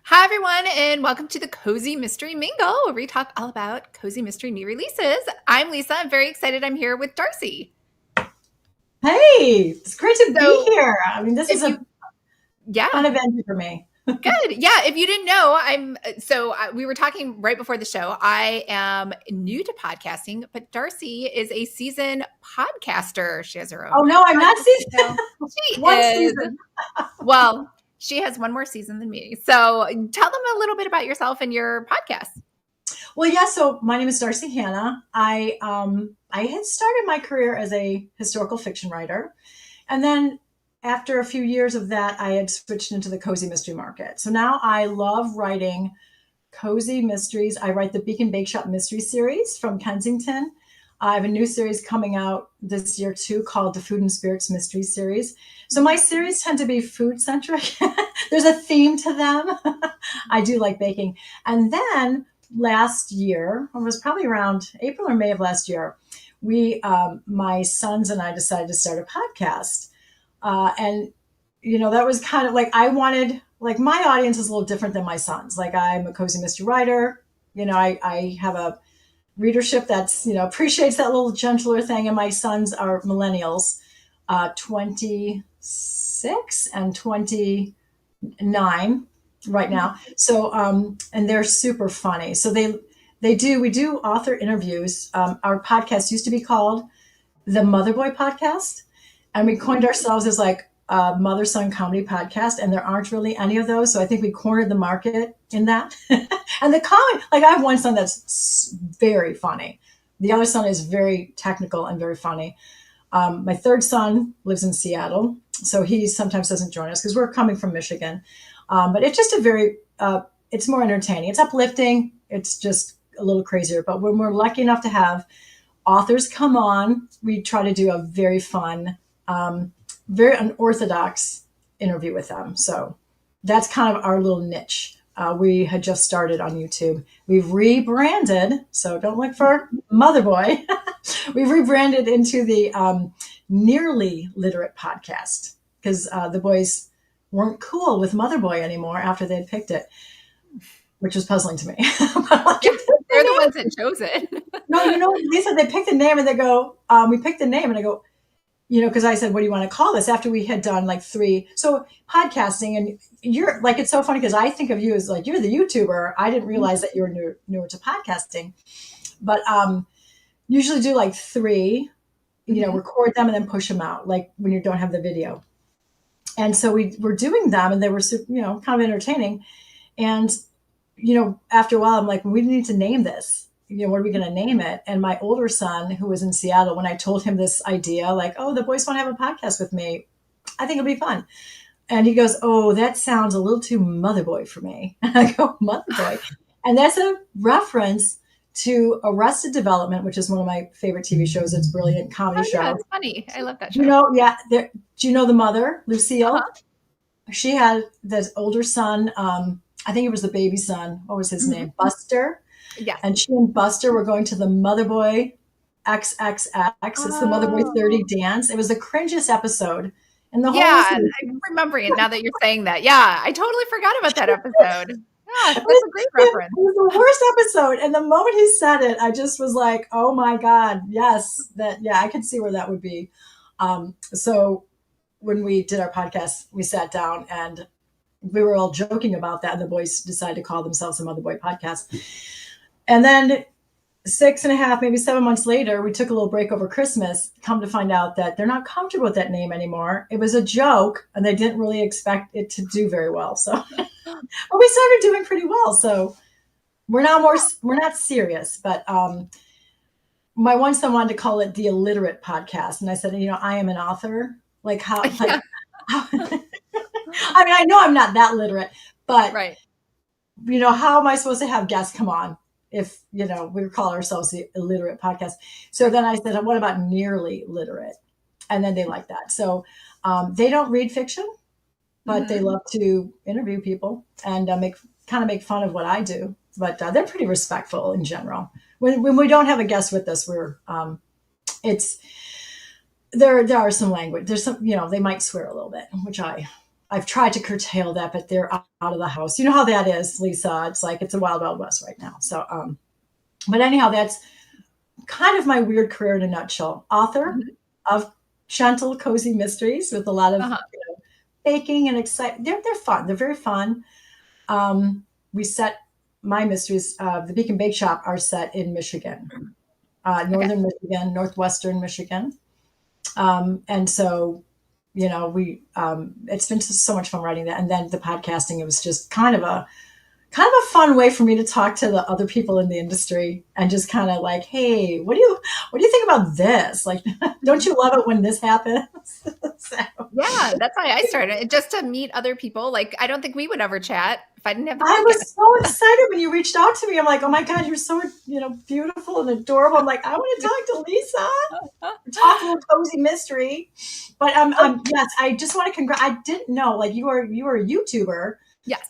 Hi, everyone, and welcome to the Cozy Mystery Mingle, where we talk all about cozy mystery new releases. I'm Lisa. I'm very excited. I'm here with Darci. Hey, it's great to be So, here. This if is a you, yeah, fun adventure for me. good. Yeah, if you didn't know, we were talking right before the show. I am new to podcasting, but Darci is a seasoned podcaster. She has her Oh own no, I'm not podcast season show. She one is. season. Well, she has one more season than me. So, tell them a little bit about yourself and your podcast. Well, yeah. So my name is Darci Hannah. I had started my career as a historical fiction writer, and then after a few years of that, I had switched into the cozy mystery market. So now I love writing cozy mysteries. I write the Beacon Bakeshop mystery series from Kensington. I have a new series coming out this year too called the Food and Spirits Mystery Series. So my series tend to be food centric. There's a theme to them. I do like baking. And then last year, it was probably around April or May of last year, my sons and I decided to start a podcast. And that was kind of like I wanted, like, my audience is a little different than my sons. Like, I'm a cozy mystery writer. I have a readership that's, appreciates that little gentler thing. And my sons are millennials, 26 and 29 right now. So, and they're super funny. So we do author interviews. Our podcast used to be called the Mother Boy Podcast, and we coined ourselves as like a mother son comedy podcast, and there aren't really any of those. So I think we cornered the market in that. And the comedy, like, I have one son that's very funny. The other son is very technical and very funny. My third son lives in Seattle, so he sometimes doesn't join us because we're coming from Michigan. But it's just it's more entertaining. It's uplifting. It's just a little crazier. But when we're lucky enough to have authors come on, we try to do a very fun, very unorthodox interview with them. So that's kind of our little niche. We had just started on YouTube. We've rebranded, so don't look for Mother Boy. We've rebranded into the Nearly Literate Podcast because the boys weren't cool with Mother Boy anymore after they had picked it, which was puzzling to me. Yeah, they're the ones that chose it. No, Lisa, they picked the name and they go, we picked the name and I go, because I said, what do you want to call this after we had done like three? So podcasting, and you're like, it's so funny because I think of you as like, you're the YouTuber. I didn't realize that you were newer to podcasting, but usually do like three, record them and then push them out, like when you don't have the video. And so we were doing them and they were, kind of entertaining. And, after a while, I'm like, we need to name this. What are we going to name it? And my older son, who was in Seattle, when I told him this idea, like, oh, the boys want to have a podcast with me, I think it'll be fun. And he goes, oh, that sounds a little too Mother Boy for me. And I go, Mother Boy. And that's a reference to Arrested Development, which is one of my favorite TV shows. It's a brilliant comedy show. Yeah, it's funny. I love that show. Do you know the mother, Lucille? Uh-huh. She had this older son. I think it was the baby son. What was his name? Buster. Yes. And she and Buster were going to the Mother Boy XXX. It's the Mother Boy 30 dance. It was the cringiest episode in the whole season. I'm remembering it now that you're saying that. Yeah, I totally forgot about that episode. Yeah, that's a great reference. It was the worst episode. And the moment he said it, I just was like, oh my God, yes. I could see where that would be. So when we did our podcast, we sat down and we were all joking about that. And the boys decided to call themselves the Mother Boy Podcast. And then 6.5, maybe 7 months later, we took a little break over Christmas, come to find out that they're not comfortable with that name anymore. It was a joke and they didn't really expect it to do very well. So, but we started doing pretty well. So we're not serious, but, my one son wanted to call it the Illiterate Podcast. And I said, I am an author. Like how, I mean, I know I'm not that literate, but right. How am I supposed to have guests come on if, we call ourselves the Illiterate Podcast? So then I said, what about Nearly Literate? And then they like that. So they don't read fiction, but they love to interview people and make fun of what I do. But they're pretty respectful in general. When we don't have a guest with us, there are some language. There's some, they might swear a little bit, which I I've tried to curtail that, but they're out of the house. You know how that is, Lisa. It's like it's a wild, wild west right now. So, but anyhow, that's kind of my weird career in a nutshell. Author Mhm. of gentle, cozy mysteries with a lot of Uh-huh. baking and excitement. They're fun. They're very fun. We set my mysteries. The Beacon Bakeshop are set in Michigan, Okay. northern Michigan, northwestern Michigan, and so we it's been so much fun writing that, and then the podcasting. It was just kind of a fun way for me to talk to the other people in the industry and just kind of like, hey, what do you think about this? Like, don't you love it when this happens? So, Yeah, that's why I started, just to meet other people. Like, I don't think we would ever chat if I didn't have the I podcast. was so excited when you reached out to me. I'm like, oh my God, you're so beautiful and adorable. I'm like, I want to talk to Lisa. Talk a little cozy mystery. But yes, I just want to I didn't know, like, you are a YouTuber. Yes.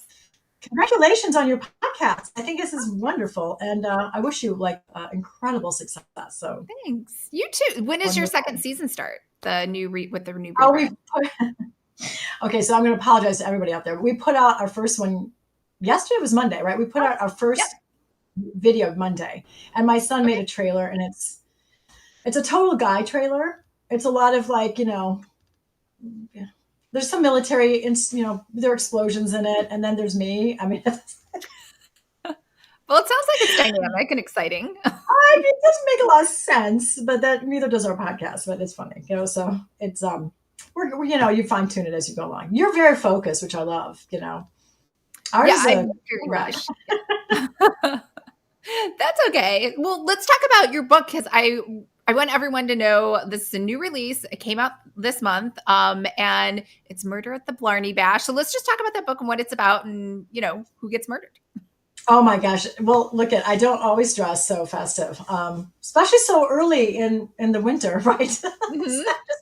Congratulations on your podcast. I think this is wonderful, and I wish you like incredible success. So Thanks. You too. When does your second wonderful. season start? The new with the new Oh, we rebrand. put okay. So I'm going to apologize to everybody out there. We put out our first one yesterday. Was Monday, right? We put Oh, out our yep. first video Monday, and my son made Okay. a trailer, and it's a total guy trailer. It's a lot of like there's some military, there are explosions in it, and then there's me. I mean, Well, it sounds like it's dynamic and exciting. it doesn't make a lot of sense, but that neither does our podcast. But it's funny, So it's we're you fine tune it as you go along. You're very focused, which I love. Ours Yeah, is a I'm very rush. niche. Yeah. That's okay. Well, let's talk about your book, because I want everyone to know this is a new release. It came out this month, and it's Murder at the Blarney Bash. So let's just talk about that book and what it's about, and who gets murdered. Oh my gosh! Well, I don't always dress so festive, especially so early in the winter, right? So Hmm.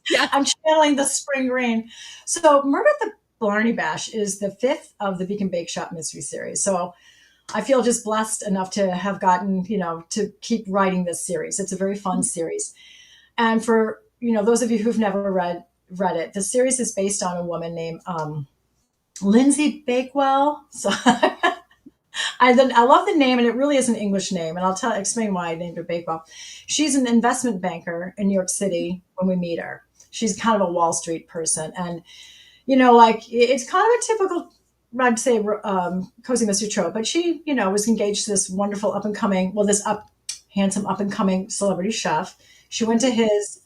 Yeah. I'm channeling the spring rain. So, Murder at the Blarney Bash is the fifth of the Beacon Bakeshop mystery series. So I feel just blessed enough to have gotten, to keep writing this series. It's a very fun series. And for, those of you who've never read it, the series is based on a woman named Lindsay Bakewell. So I love the name, and it really is an English name, and explain why I named her Bakewell. She's an investment banker in New York City when we meet her. She's kind of a Wall Street person, and like it's kind of a typical, I'd say, cozy mystery trope. But she, was engaged to this wonderful up and coming, this handsome up and coming celebrity chef. She went to his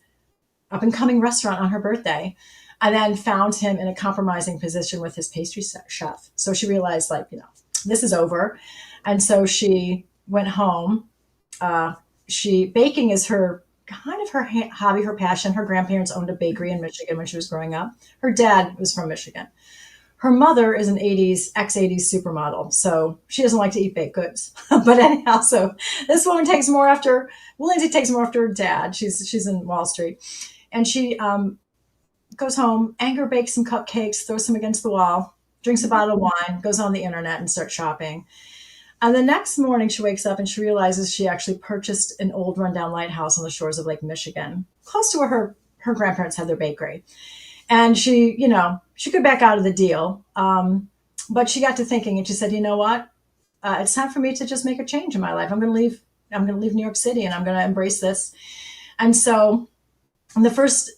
up and coming restaurant on her birthday, and then found him in a compromising position with his pastry chef. So she realized, like, this is over, and so she went home. Baking is her kind of her hobby, her passion. Her grandparents owned a bakery in Michigan when she was growing up. Her dad was from Michigan. Her mother is an ex-80s supermodel, so she doesn't like to eat baked goods. But anyhow, so this woman Lindsay takes more after her dad. She's in Wall Street, and she goes home, anger bakes some cupcakes, throws them against the wall, drinks a bottle of wine, goes on the internet and starts shopping. And the next morning she wakes up and she realizes she actually purchased an old rundown lighthouse on the shores of Lake Michigan, close to where her grandparents had their bakery. And she could back out of the deal. But she got to thinking, and she said, you know what? It's time for me to just make a change in my life. I'm going to leave New York City, and I'm going to embrace this. And so the first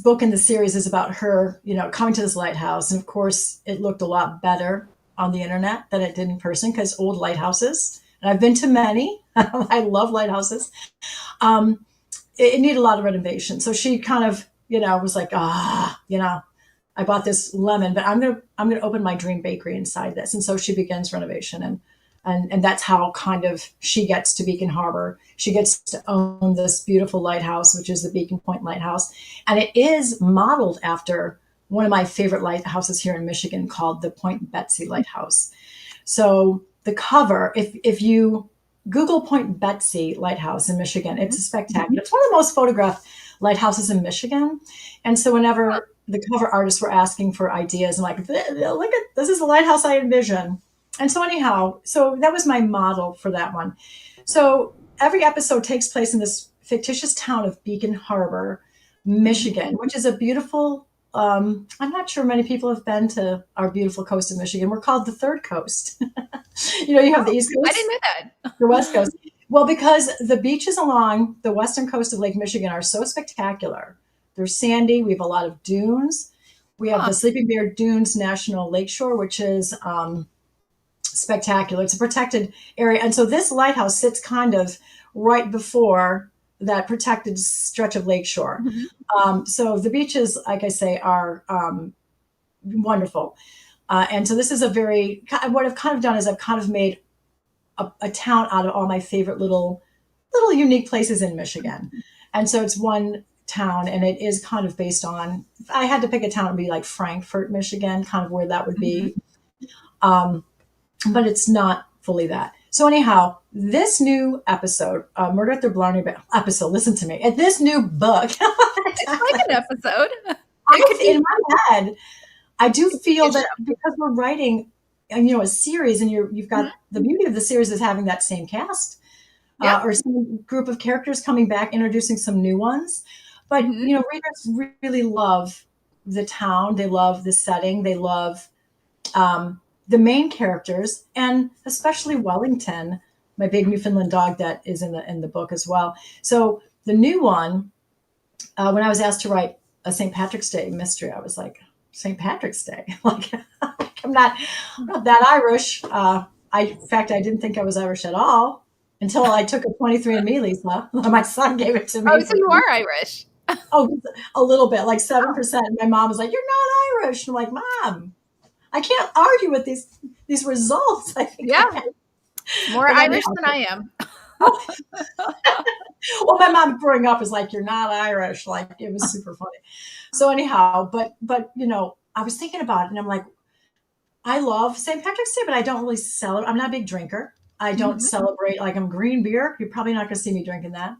book in the series is about her, coming to this lighthouse. And of course, it looked a lot better on the internet than it did in person, because old lighthouses, and I've been to many, I love lighthouses, it needed a lot of renovation. So she kind of, was like, I bought this lemon, but I'm gonna open my dream bakery inside this. And so she begins renovation, and that's how kind of she gets to Beacon Harbor. She gets to own this beautiful lighthouse, which is the Beacon Point Lighthouse, and it is modeled after one of my favorite lighthouses here in Michigan called the Point Betsy Lighthouse. So the cover, if you Google Point Betsy Lighthouse in Michigan, it's spectacular. It's one of the most photographed lighthouses in Michigan. And so whenever the cover artists were asking for ideas, I'm like, look at this is the lighthouse I envision. And so anyhow, so that was my model for that one. So every episode takes place in this fictitious town of Beacon Harbor, Michigan, which is a beautiful I'm not sure many people have been to our beautiful coast of Michigan. We're called the Third Coast. You have the Oh, East I didn't Coast, know the that. West Coast. Well, because the beaches along the western coast of Lake Michigan are so spectacular. They're sandy. We have a lot of dunes. We have the Huh. Sleeping Bear Dunes National Lakeshore, which is spectacular. It's a protected area. And so this lighthouse sits kind of right before that protected stretch of lakeshore. Mhm. So the beaches, like I say, are wonderful. And so this is a very, what I've kind of done is I've kind of made a town out of all my favorite little unique places in Michigan. And so it's one town and it is kind of based on, if I had to pick a town, it would be like Frankfort, Michigan, kind of where that would Mhm. be. Um, but it's not fully that. So anyhow, this new episode, Murder at the Blarney Bash episode, listen to me. At this new book, It's like an episode. It could in be my head, I do it could be a feel show. that because we're writing, a series, and you've got Mhm. the beauty of the series is having that same cast Yep. or some group of characters coming back, introducing some new ones. But Mhm. readers really love the town. They love the setting. They love the main characters, and especially Wellington, my big Newfoundland dog that is in the book as well. So the new one, when I was asked to write a St. Patrick's Day mystery, I was like, St. Patrick's Day, like I'm not that Irish. In fact, I didn't think I was Irish at all until I took a 23andMe, Lisa. My son gave it to Oh, me so for you are Irish. oh, a little bit, like 7%. My mom was like, "You're not Irish." I'm like, "Mom, I can't argue with these results. I think Yeah, I am." more But Irish anyhow, than I am. well, my mom growing up was like, "You're not Irish." Like it was super funny. So anyhow, but I was thinking about it, and I'm like, I love St. Patrick's Day, but I don't really celebrate. I'm not a big drinker. I don't Mhm. celebrate like I'm green beer. You're probably not going to see me drinking that.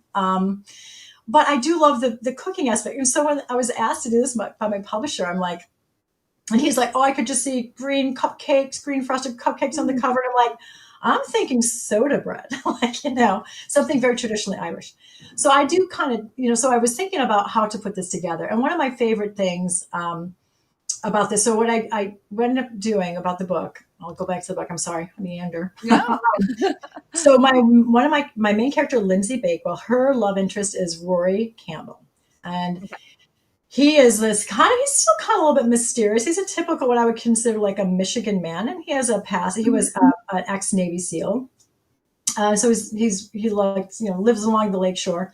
But I do love the cooking aspect. And so when I was asked to do this by my publisher, I'm like, and he's like, "Oh, I could just see green cupcakes, green frosted cupcakes on the Mm. cover." And I'm like, I'm thinking soda bread, like, something very traditionally Irish. So I do kind of, so I was thinking about how to put this together. And one of my favorite things about this, so what I ended up doing about the book, I'll go back to the book. I'm sorry, I meander. No. So one of my main character, Lindsay Bakewell, her love interest is Rory Campbell. And Okay. he's still kind of a little bit mysterious. He's a typical, what I would consider like a Michigan man. And he has a past. He Mhm. was an ex Navy SEAL. So he likes, lives along the lakeshore.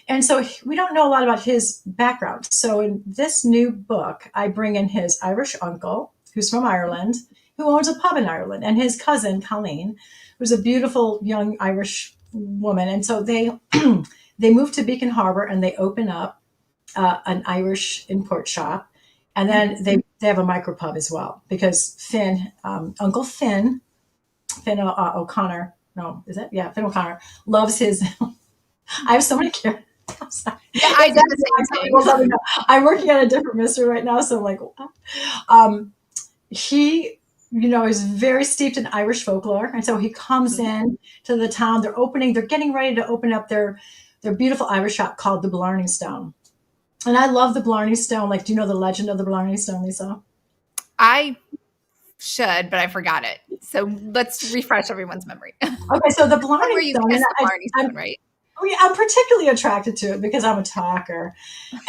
And so we don't know a lot about his background. So in this new book, I bring in his Irish uncle, who's from Ireland, who owns a pub in Ireland, and his cousin, Colleen, who's a beautiful young Irish woman. And so they they move to Beacon Harbor and they open up an Irish import shop. And then Nice. they have a micropub as well because Uncle O'Connor, no, is it? Yeah, Finn O'Connor loves his. I have so many characters. I'm sorry. Yeah, I If did that's the same something thing. will let me know. I'm working on a different mystery right now, so I'm like, what? He, is very steeped in Irish folklore, and so he comes Mhm. in to the town. They're getting ready to open up their beautiful Irish shop called the Blarney Stone. And I love the Blarney Stone. Like, do you know the legend of the Blarney Stone, Lisa? I should, but I forgot it. So let's refresh everyone's memory. Okay, so the One Blarney where you Stone, and kiss the Blarney Stone, right? I'm particularly attracted to it because I'm a talker.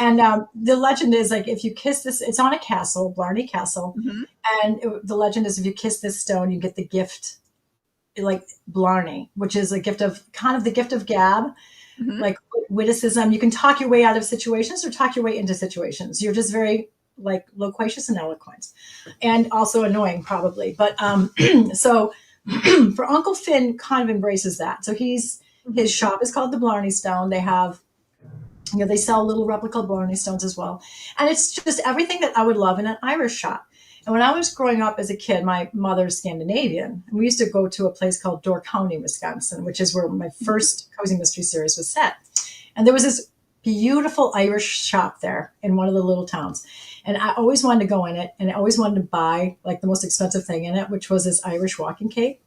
And the legend is like if you kiss this, it's on a castle, Blarney Castle, Mhm. and the legend is if you kiss this stone, you get the gift, like Blarney, which is a gift of kind of the gift of gab, Mhm. like witticism. You can talk your way out of situations or talk your way into situations. You're just very like loquacious and eloquent, and also annoying probably. But so for Uncle Finn, kind of embraces that. So his Mhm. shop is called the Blarney Stone. They have they sell little replica Blarney stones as well. And it's just everything that I would love in an Irish shop. And when I was growing up as a kid, my mother's Scandinavian. And we used to go to a place called Door County, Wisconsin, which is where my first Cozy Mystery series was set. And there was this beautiful Irish shop there in one of the little towns. And I always wanted to go in it and I always wanted to buy like the most expensive thing in it, which was this Irish walking cake.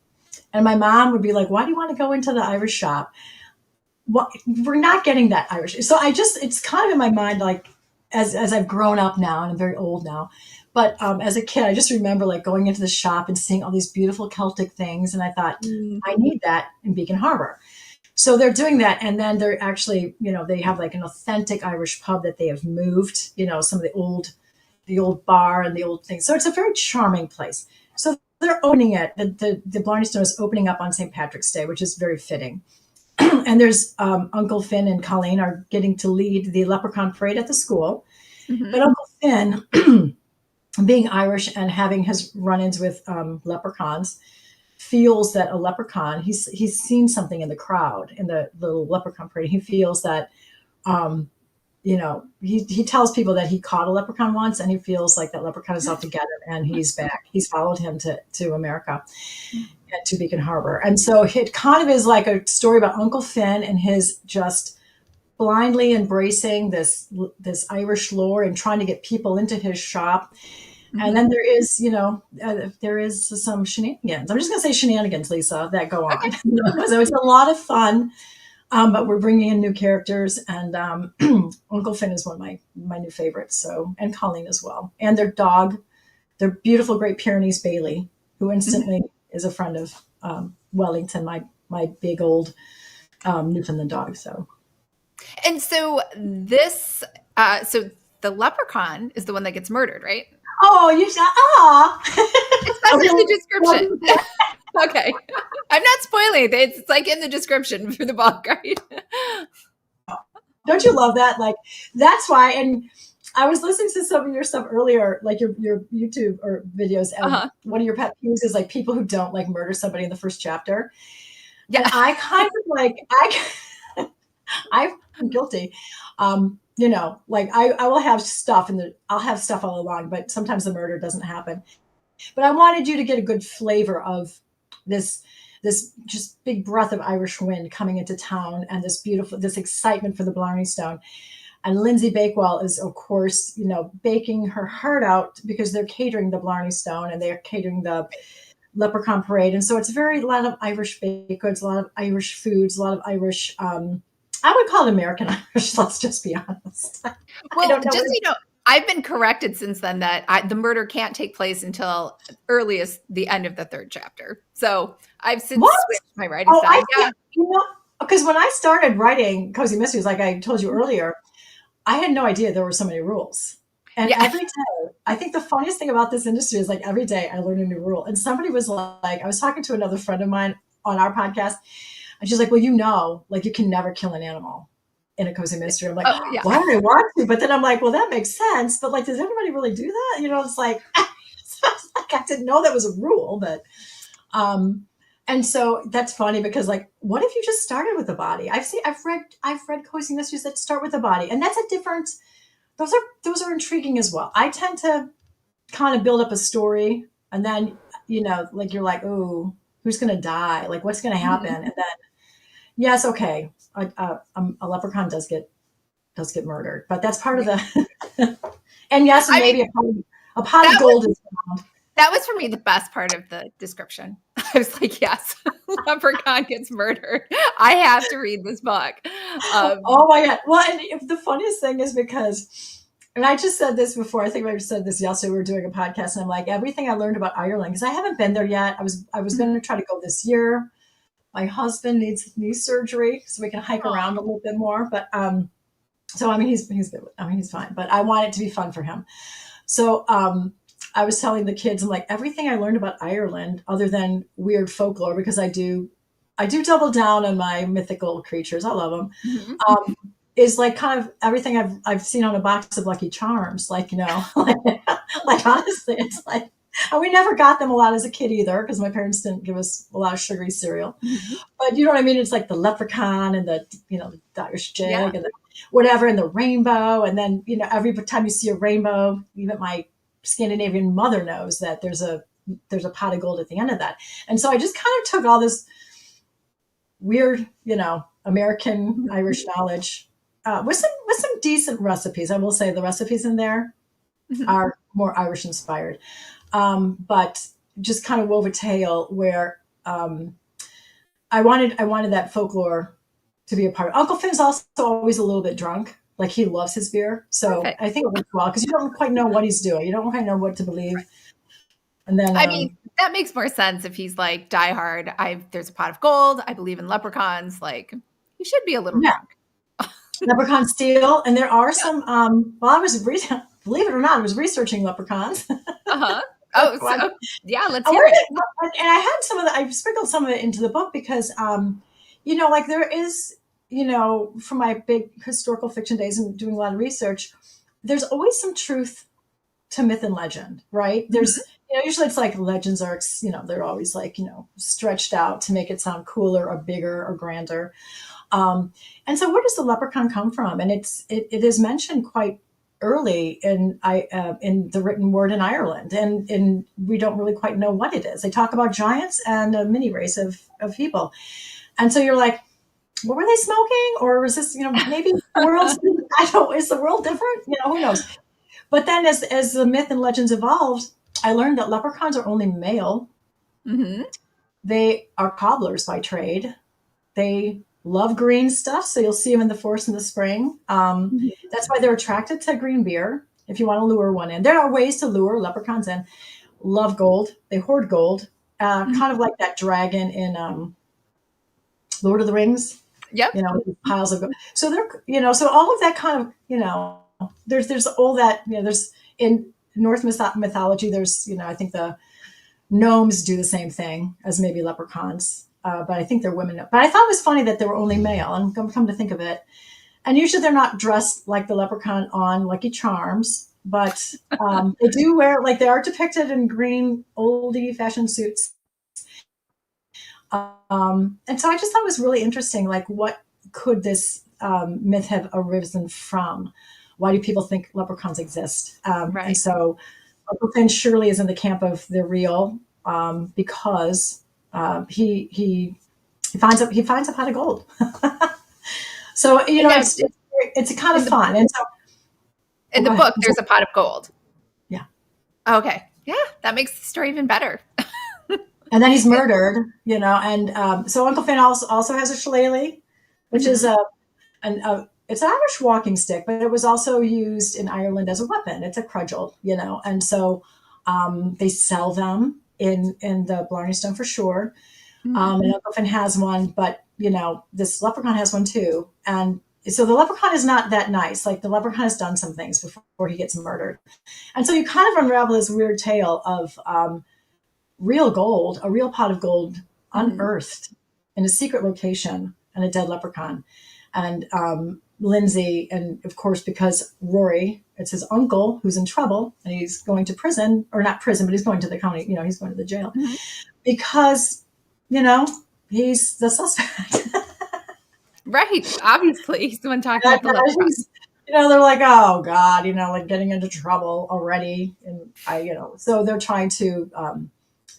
And my mom would be like, "Why do you want to go into the Irish shop?" What, we're not getting that Irish. So it's kind of in my mind, like, as I've grown up now, and I'm very old now. But as a kid, I just remember like going into the shop and seeing all these beautiful Celtic things, and I thought, Mm. I need that in Beacon Harbor. So they're doing that, and then they're actually, they have like an authentic Irish pub that they have moved. Some of the old bar and the old things. So it's a very charming place. So they're opening it. The Blarney Stone is opening up on St. Patrick's Day, which is very fitting. And there's Uncle Finn and Colleen are getting to lead the Leprechaun Parade at the school. Mhm. But Uncle Finn, being Irish and having his run-ins with leprechauns, feels that a leprechaun, he's seen something in the crowd in the little leprechaun parade. He feels that um, he tells people that he caught a leprechaun once, and he feels like that leprechaun is out to get him, and he's back. He's followed him to America and to Beacon Harbor. And so it kind of is like a story about Uncle Finn and his just blindly embracing this Irish lore and trying to get people into his shop. And Mhm. then there is some shenanigans. I'm just going to say shenanigans, Lisa, that go Okay. on. So it's a lot of fun, but we're bringing in new characters, and Uncle Finn is one of my new favorites. So, and Colleen as well, and their dog, their beautiful Great Pyrenees Bailey, who Mhm. instantly is a friend of Wellington, my big old Newfoundland dog. So And so the leprechaun is the one that gets murdered, right? oh, you ah It says okay. in the Well, description. Okay. I'm not spoiling it. It's like in the description for the book, right? don't you love that? Like that's why. And I was listening to some of your stuff earlier, like your YouTube or videos, and Uh-huh. one of your pet peeves is like people who don't like murder somebody in the first chapter. And Yeah. I kind of like I'm guilty. Like I will have stuff I'll have stuff all along, but sometimes the murder doesn't happen. But I wanted you to get a good flavor of this this just big breath of Irish wind coming into town, and this excitement for the Blarney Stone. And Lindsay Bakewell is, of course, baking her heart out because they're catering the Blarney Stone and they're catering the Leprechaun Parade. And so it's a lot of Irish baked goods, a lot of Irish foods, a lot of Irish, I would call it American Irish, let's just be honest. I Well, don't know just what so you know, I've been corrected since then that the murder can't take place until earliest the end of the third chapter. So I've since what? switched my writing Oh, I style. see. Yeah. Because when I started writing Cozy Mysteries, like I told you earlier, I had no idea there were so many rules. And Yeah. every day, I think the funniest thing about this industry is like every day I learn a new rule. And somebody was like, I was talking to another friend of mine on our podcast, and she's like, well, like you can never kill an animal in a Cozy Mystery. I'm like, Oh, yeah. why would I want to? But then I'm like, well, that makes sense. But like, does everybody really do that? It's like, I didn't know that was a rule, but um, and so that's funny because like, what if you just started with the body? I've read Cozy Mysteries that start with the body, and that's a different. Those are intriguing as well. I tend to kind of build up a story, and then like you're like, oh, who's gonna die? Like, what's gonna happen? Mhm. And then yes, okay, a leprechaun does get murdered, but that's part of Yeah. the. And yes, and I mean, maybe a pot of that was gold is. that was for me the best part of the description. I was like, yes, leprechaun gets murdered. I have to read this book. Um, Oh my god! Well, and the funniest thing is because, and I just said this before. I think I said this yesterday. We were doing a podcast, and I'm like, everything I learned about Ireland because I haven't been there yet. I was going to try to go this year. My husband needs knee surgery, so we can hike Aw. around a little bit more. But so I mean, he's good. I mean, he's fine. But I want it to be fun for him. So I was telling the kids, I'm like, everything I learned about Ireland, other than weird folklore, because I do double down on my mythical creatures. I love them. Mhm. Um, is like kind of everything I've seen on a box of Lucky Charms. Like like honestly, it's like. And we never got them a lot as a kid either because my parents didn't give us a lot of sugary cereal. Mhm. But you know what I mean? It's like the leprechaun and the Irish Yeah. jig and the whatever and the rainbow. And then, every time you see a rainbow, even my Scandinavian mother knows that there's a pot of gold at the end of that. And so I just kind of took all this weird, American Irish knowledge with some decent recipes. I will say the recipes in there Mhm. are more Irish inspired. But just kind of wove a tale where I wanted that folklore to be a part of. Uncle Finn's also always a little bit drunk, Like he loves his beer. So Perfect. I think it works well because you don't quite know what he's doing. You don't quite know what to believe. And then, I mean, that makes more sense if he's like diehard. There's a pot of gold. I believe in leprechauns. Like he should be a little yeah, drunk. leprechaun steel. And there are Yeah. some, well, believe it or not, I was researching leprechauns. Uh-huh. That's Oh, fun. so yeah, let's I hear it. wanted, and I had some of the, I sprinkled some of it into the book because, like there is, from my big historical fiction days and doing a lot of research, there's always some truth to myth and legend, right? Mhm. Usually it's like legends are, they're always like, stretched out to make it sound cooler or bigger or grander. Um, and so where does the leprechaun come from? And it is mentioned quite early in the written word in Ireland, and we don't really quite know what it is. They talk about giants and a mini race of people, and so you're like, what were they smoking, or was this maybe the world's I don't is the world different? Who knows? But then as the myth and legends evolved, I learned that leprechauns are only male. Mhm. They are cobblers by trade. They love green stuff, so you'll see them in the forest in the spring. Mhm. That's why they're attracted to green beer. If you want to lure one in, there are ways to lure leprechauns in. Love gold. They hoard gold, Mhm. kind of like that dragon in Lord of the Rings. Yep. Piles of gold. So so all of that kind of there's all that there's in Norse mythology. There's I think the gnomes do the same thing as maybe leprechauns, but I think they're women. But I thought it was funny that they were only male, and come to think of it, and usually they're not dressed like the leprechaun on Lucky Charms, but they do wear like they are depicted in green oldie fashioned suits. And so I just thought it was really interesting. Like, what could this myth have arisen from? Why do people think leprechauns exist? And Right. so Uncle Finn surely is in the camp of they're real because he finds a pot of gold. So And now it's kind of in the fun. And so in the go ahead. book, there's a pot of gold. Yeah. Okay. Yeah, that makes the story even better. And then he's murdered, and so Uncle Finn also has a shillelagh, which is Mhm. it's an Irish walking stick, but it was also used in Ireland as a weapon. It's a cudgel, and so they sell them in the Blarney Stone for sure. Mhm. And Uncle Finn has one, but this leprechaun has one too, and so the leprechaun is not that nice. Like the leprechaun has done some things before he gets murdered, and so you kind of unravel this weird tale of real gold, a real pot of gold Mhm. unearthed in a secret location and a dead leprechaun. And Lindsay, and of course, because Rory, it's his uncle who's in trouble and he's going to prison, or not prison, but he's going to the county, he's going to the jail Mhm. because, you know, he's the suspect. Right. Obviously, he's the one talking And, about the leprechaun. they're like, oh God, like getting into trouble already. And so they're trying to,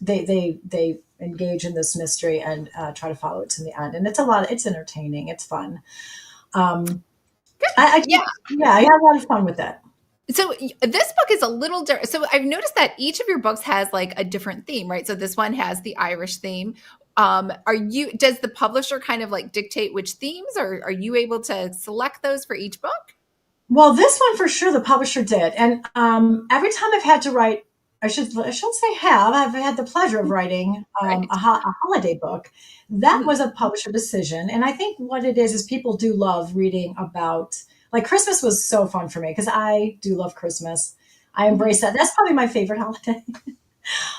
they engage in this mystery and try to follow it to the end. And it's entertaining. It's fun. Um, Yeah. yeah, I had a lot of fun with that. So this book is a little different. So I've noticed that each of your books has like a different theme, right? So this one has the Irish theme. Does the publisher kind of like dictate which themes, or are you able to select those for each book? Well, this one for sure the publisher did. And every time I've had to write, I should say I've had the pleasure of writing Right. a holiday book. That Mhm. was a publisher decision. And I think what it is people do love reading about, like Christmas was so fun for me because I do love Christmas. I Mhm. embrace that. That's probably my favorite holiday.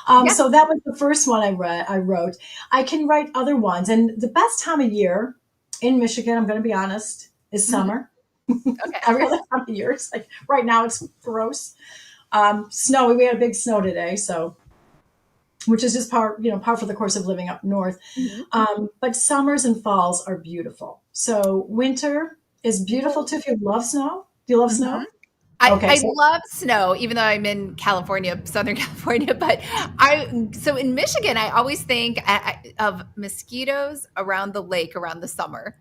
Yeah. So that was the first one I wrote. I can write other ones. And the best time of year in Michigan, I'm going to be honest, is Mhm. summer. Okay. Every other time of year, it's like right now it's gross. Snowy. We had a big snow today, so which is just par for the course of living up north. Mhm. But summers and falls are beautiful. So winter is beautiful too. If you love snow, do you love Mhm. snow? Okay, I so love snow, even though I'm in California, Southern California. But so in Michigan, I always think of mosquitoes around the lake around the summer.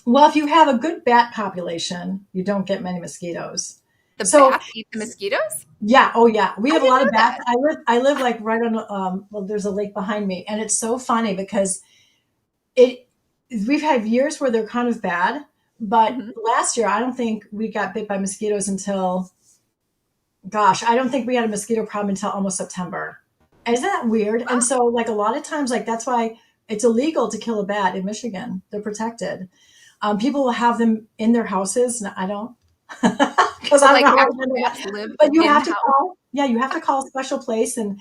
well, if you have a good bat population, you don't get many mosquitoes. The So bats eat the mosquitoes? yeah, oh yeah, we I have a didn't lot of know bats. that. I live like right on well, there's a lake behind me, and it's so funny because it we've had years where they're kind of bad, But Mhm. last year, I don't think we got bit by mosquitoes until, gosh, I don't think we had a mosquito problem until almost September. Isn't that weird? And so, like, a lot of times, like, that's why it's illegal to kill a bat in Michigan. They're protected. People will have them in their houses. And I don't, because So, I don't know like, how I actual handle that. bats live But you in have house? to call. Yeah, you have to call a special place and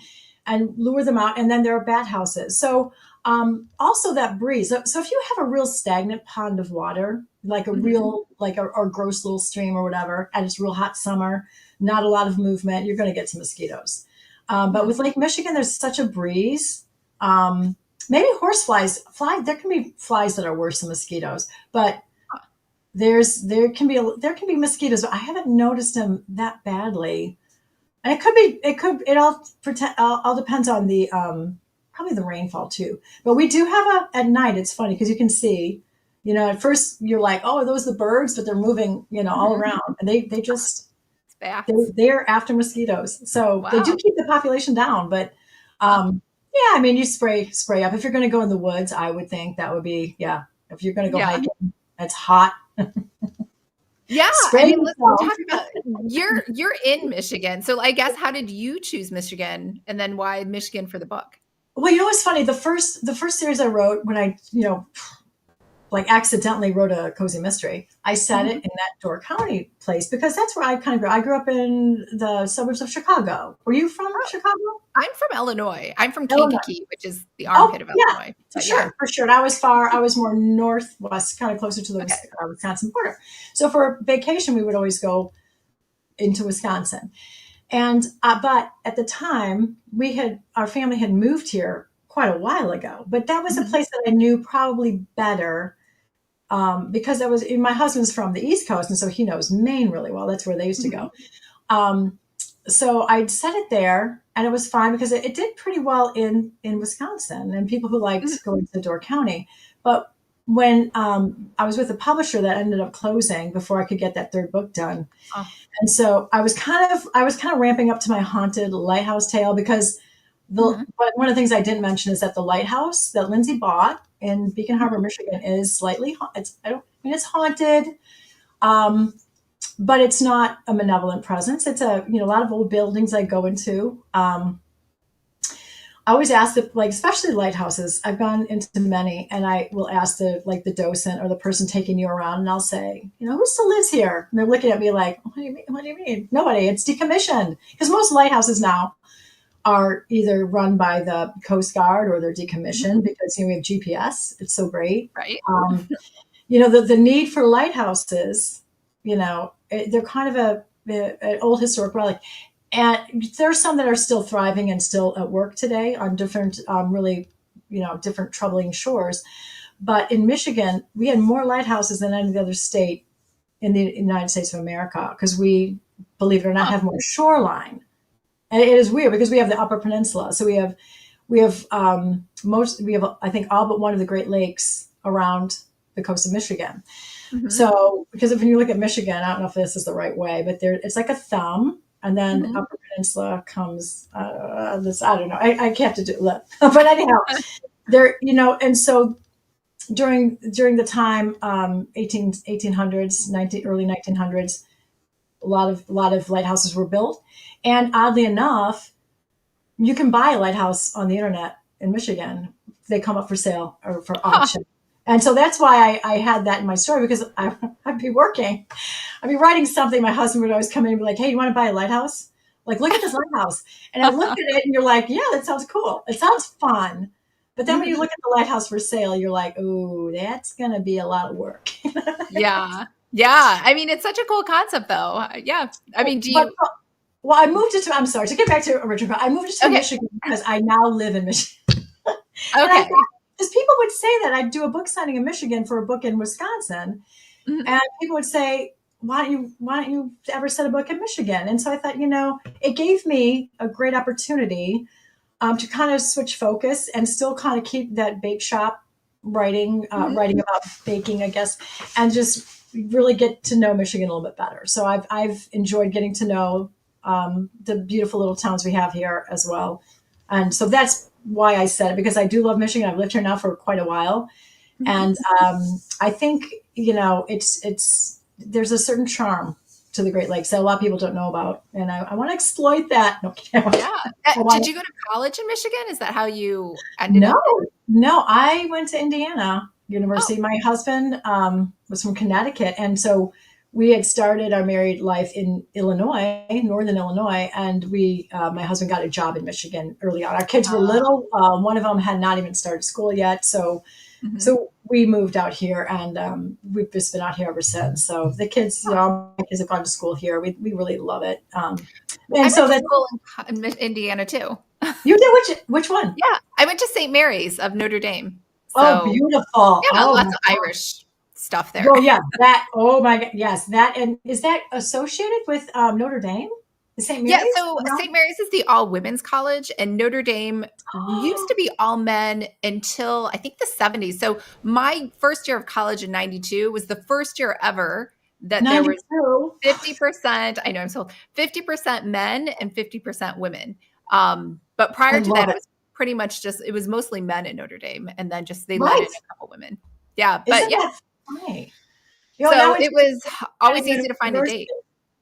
lure them out. And then there are bat houses. So also that breeze. So if you have a real stagnant pond of water, like a Mhm. real like a or gross little stream or whatever, and it's real hot summer, not a lot of movement, you're going to get some mosquitoes. But Mhm. with Lake Michigan, there's such a breeze. Maybe horseflies fly. There can be flies that are worse than mosquitoes, but there can be mosquitoes. I haven't noticed them that badly, and it all depends on the probably the rainfall too. But we do have a at night. It's funny because you can see, at first you're like, oh, are those the birds? But they're moving, all Mhm. around, and they just It's bats. they're after mosquitoes. So they do Wow. keep the population down, but Huh. yeah, I mean, you spray up. If you're going to go in the woods, I would think that would be, yeah. If you're going to go Yeah. hiking, it's hot. Yeah, I Spray mean, let's yourself. talk about you're in Michigan, so I guess how did you choose Michigan, and then why Michigan for the book? Well, what's funny? The first series I wrote when I, like accidentally wrote a cozy mystery. I set it Mhm. in that Door County place because that's where I kind of grew. I grew up in the suburbs of Chicago. Were you from Oh, Chicago? I'm from Illinois. I'm from Illinois. Kankakee, which is the Oh, armpit of yeah, Illinois, for but yeah. sure, for sure. And I was more northwest, kind of closer to the Okay. Wisconsin border. So for vacation, we would always go into Wisconsin. And but at the time, our family had moved here quite a while ago. But that was a Mhm. place that I knew probably better because my husband's from the East Coast, and so he knows Maine really well. That's where they used to Mhm. go. Um, so I'd set it there, and it was fine because it did pretty well in Wisconsin, and people who Mhm. liked going to Door County. But when I was with a publisher that ended up closing before I could get that third book done, Oh. and so I was kind of ramping up to my haunted lighthouse tale because Mhm. but one of the things I didn't mention is that the lighthouse that Lindsay bought in Beacon Harbor, Mhm. Michigan, is slightly it's I don't I mean it's haunted, um, but it's not a malevolent presence. It's a lot of old buildings I go into. I always ask the like, especially lighthouses. I've gone into many, and I will ask the docent or the person taking you around, and I'll say, who still lives here? And they're looking at me like, what do you mean? What do you mean? Nobody. It's decommissioned because most lighthouses now are either run by the Coast Guard or they're Mhm. decommissioned because we have GPS. It's so great. Right? The need for lighthouses, they're kind of an old historic relic. And there's some that are still thriving and still at work today on different, really, different troubling shores. But in Michigan, we had more lighthouses than any other state in the United States of America because we, believe it or not, Huh. have more shoreline. And it is weird because we have the Upper Peninsula, so we have I think all but one of the Great Lakes around the coast of Michigan. Mhm. So because if you look at Michigan, I don't know if this is the right way, but it's like a thumb, and then Mhm. Upper Peninsula comes. This I don't know. I can't have to do it, but anyhow, and so during the time 1800s, early 1900s, a lot of lighthouses were built, and oddly enough, you can buy a lighthouse on the internet in Michigan. They come up for sale or for Huh. auction. And so that's why I had that in my story because I'd be working. I'd be writing something. My husband would always come in and be like, hey, you want to buy a lighthouse? Like, look at this lighthouse. And I look at it and you're like, yeah, that sounds cool. It sounds fun. But then when you Mhm. look at the lighthouse for sale, you're like, ooh, that's going to be a lot of work. Yeah. Yeah. I mean, it's such a cool concept, though. Yeah. I mean, do But you well, I'm sorry, to get back to original, I moved to okay. Michigan because I now live in Michigan. And I Okay. thought, because people would say that I'd do a book signing in Michigan for a book in Wisconsin, Mhm. and people would say, "Why don't you ever set a book in Michigan?" And so I thought, it gave me a great opportunity to kind of switch focus and still kind of keep that bake shop Mhm. writing about baking, I guess, and just really get to know Michigan a little bit better. So I've enjoyed getting to know the beautiful little towns we have here as well, and so that's why I said it because I do love Michigan. I've lived here now for quite a while, Mhm. and I think there's a certain charm to the Great Lakes that a lot of people don't know about, and I want to exploit that. No, Yeah. I Did want you go to college in Michigan? Is that how you ended no, up there? no. I went to Indiana Oh, University. My husband was from Connecticut, and so we had started our married life in Illinois, Northern Illinois, and my husband got a job in Michigan early on. Our kids were little. One of them had not even started school yet, so mhm. so we moved out here, and we've just been out here ever since. So the kids, Oh. all my kids have gone to school here. We really love it. I And went so to that school in Indiana too. you did which one? Yeah, I went to St. Mary's of Notre Dame. Oh, So, beautiful. yeah, Oh lots my of God. Irish stuff there. Well, yeah, that. Oh my God, yes, that. And is that associated with Notre Dame, the St. Yeah, Mary's? so No. St. Mary's is the all women's college, and Notre Dame used to be all men until I think the 70s. So my first year of college in 92 was the first year ever that there was 92. 50%, I know I'm so 50% men and 50% women. But I prior to love that, it it. was pretty much just it was mostly men at Notre Dame, and then just they let in Right? a couple women. Yeah, but Isn't yeah. that funny? And I So went it to was always Indiana easy to find a University. date.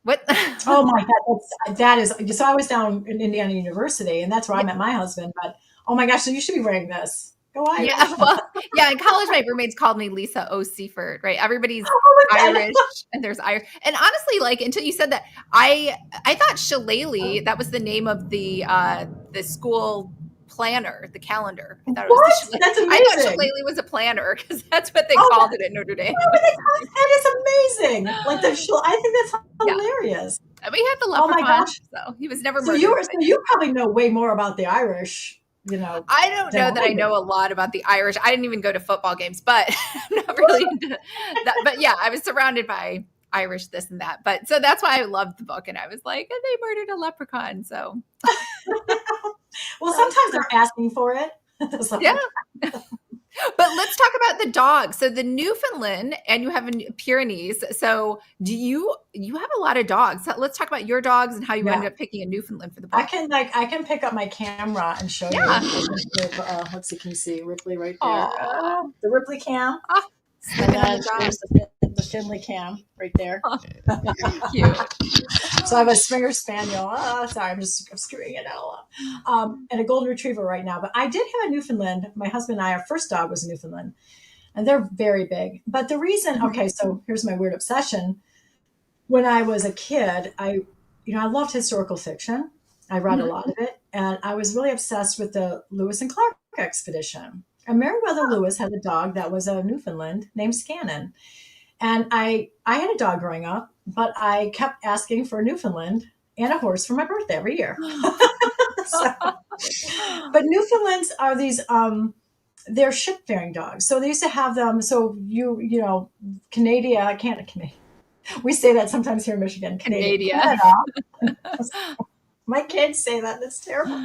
What? Oh my God, that is. So I was down in Indiana University, and that's where I Yeah. met my husband. But oh my gosh, so you should be wearing this. Go Yeah, Irish! well, yeah, in college, my roommates called me Lisa O. Seaford, right? Everybody's Oh my God. Irish and there's Irish. And honestly, like until you said that, I thought Shillelagh, that was the name of the school planner, the calendar. I thought it was the What? Shillelagh. That's I thought amazing. Shillelagh was a planner because that's what they Oh, called it at Notre Dame. why would they call that is amazing. Like I think that's Yeah. hilarious. And we had the Oh my leprechaun, gosh. so he was never So murdered. you probably know way more about the Irish, I don't than know I that I do. know a lot about the Irish. I didn't even go to football games, but I'm not really into that. But yeah, I was surrounded by Irish this and that. But so that's why I loved the book. And I was like, and they murdered a leprechaun. So Well, that was sometimes fun. they're asking for it. The Yeah. leprechaun. But let's talk about the dog. So the Newfoundland and you have a Pyrenees. So do you have a lot of dogs? So let's talk about your dogs and how you Yeah. ended up picking a Newfoundland for the book. I can pick up my camera and show you. Yeah. Let's see, can you see Ripley right there? Aw. The Ripley cam. Ah, And sleeping on the then job. there's the Finley cam right there. Very cute. So I have a Springer Spaniel. Oh, sorry, I'm screwing it all up. And a Golden Retriever right now. But I did have a Newfoundland. My husband and I, our first dog was a Newfoundland, and they're very big. But the reason, Mhm. okay, so here's my weird obsession. When I was a kid, I loved historical fiction. I read a Mhm. lot of it, and I was really obsessed with the Lewis and Clark expedition. And Meriwether Lewis had a dog that was a Newfoundland named Scannon. And I had a dog growing up, but I kept asking for a Newfoundland and a horse for my birthday every year. So, but Newfoundlands are these they're ship-faring dogs. So they used to have them. So Canada, Canada, Canada. We say that sometimes here in Michigan, Canadian, Canada. Canada. My kids say that. That's terrible.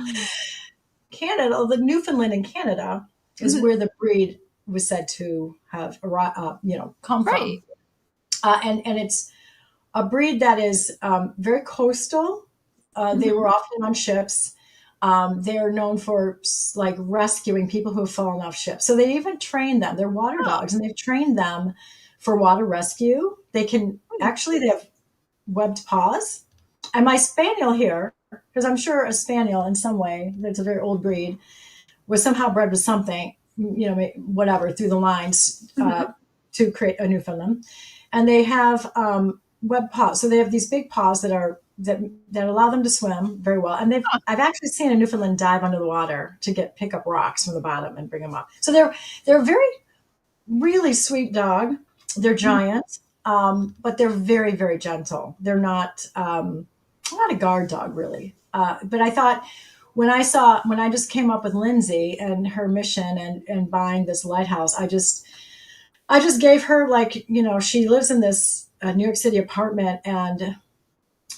Canada, the Newfoundland in Canada is Mhm. where the breed was said to have come Right. from, and it's a breed that is very coastal. They Mhm. were often on ships. They are known for like rescuing people who have fallen off ships. So they even train them. They're water Oh. dogs, and they've trained them for water rescue. Hmm. They have webbed paws. And my spaniel here, because I'm sure a spaniel in some way, that's a very old breed, was somehow bred with something, whatever, through the lines Mhm. to create a Newfoundland. And they have web paws. So they have these big paws that allow them to swim very well. And I've actually seen a Newfoundland dive under the water to pick up rocks from the bottom and bring them up. So they're a very really sweet dog. They're Mhm. giant, but they're very very gentle. They're not a guard dog really. But I thought when I just came up with Lindsay and her mission and buying this lighthouse, I just gave her, like, she lives in this New York City apartment, and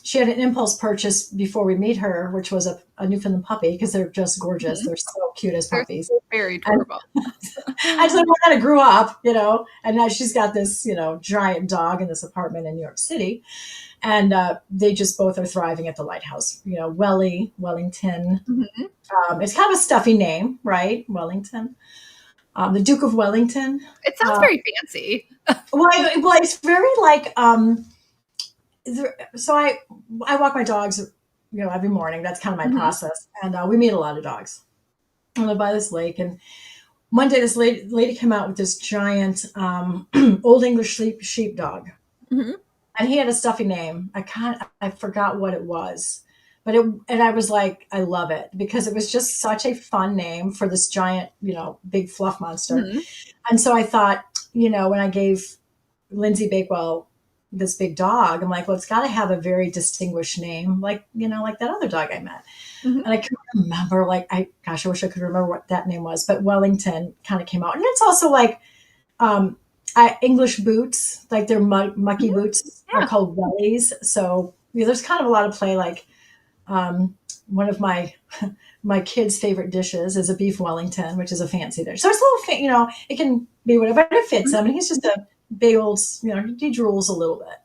she had an impulse purchase before we meet her, which was a Newfoundland puppy, because they're just gorgeous. Mhm. They're so cute as They're puppies. very And adorable. I just like, well, kind of grew up, and now she's got this, giant dog in this apartment in New York City. And they just both are thriving at the lighthouse. Wellington. Mhm. It's kind of a stuffy name, right? Wellington. The Duke of Wellington. It sounds very fancy. Well, it's very like so I walk my dogs, every morning. That's kind of my Mhm, process, and we meet a lot of dogs. I live by this lake, and one day this lady came out with this giant old English sheepdog, mhm, and he had a stuffy name. I forgot what it was, but and I was like, I love it because it was just such a fun name for this giant, big fluff monster. mhm, And so I thought, when I gave Lindsay Bakewell this big dog, I'm like, well, it's got to have a very distinguished name, like that other dog I met. mhm. And I couldn't remember, I wish I could remember what that name was, but Wellington kind of came out. And it's also like um, English boots, like their mucky Mhm. boots are Yeah. called wellies. So there's kind of a lot of play. Like one of my my kids' favorite dishes is a beef Wellington, which is a fancy dish. So it's a little, it can be whatever, but it fits Mhm. him. And he's just a big old, he drools a little bit.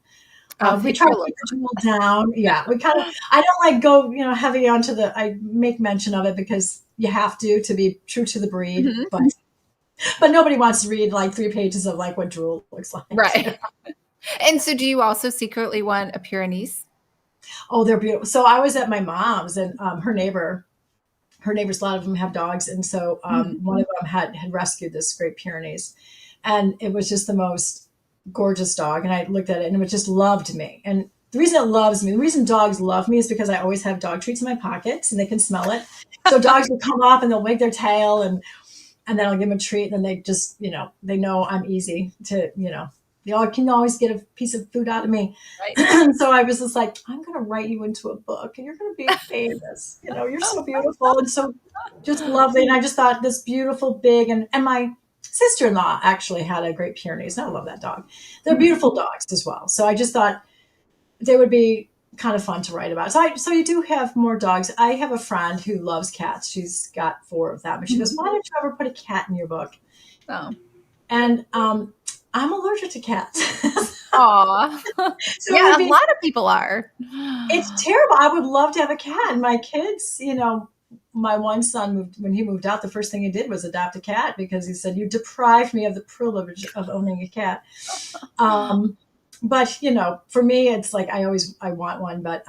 Oh, We they try to drool a keep the lot. drool down. Yeah, we kind of. I don't like go, heavy onto I make mention of it because you have to be true to the breed. Mhm. But nobody wants to read like 3 pages of like what drool looks like. Right. And so do you also secretly want a Pyrenees? Oh, they're beautiful. So I was at my mom's, and her neighbors, a lot of them have dogs, and so Mhm. one of them had rescued this Great Pyrenees, and it was just the most gorgeous dog. And I looked at it, and it just loved me. And the reason it loves me, the reason dogs love me, is because I always have dog treats in my pockets, and they can smell it. So dogs will come up and they'll wag their tail, and then I'll give them a treat, and then they just, they know I'm easy to, they all can always get a piece of food out of me. Right. So I was just like, I'm going to write you into a book, and you're going to be famous. You're so beautiful and so just lovely. And I just thought this beautiful, big, and my sister-in-law actually had a Great Pyrenees, and I love that dog. They're Mhm. beautiful dogs as well. So I just thought they would be kind of fun to write about. So you do have more dogs. I have a friend who loves cats. She's got 4 of them, and she goes, Mhm. "Why don't you ever put a cat in your book?" Oh. And I'm allergic to cats, Aw. so it would Yeah, a be. lot of people are. It's terrible. I would love to have a cat. And my kids, my one son when he moved out, the first thing he did was adopt a cat because he said, "You deprived me of the privilege of owning a cat." Um, but for me, it's like I want one, but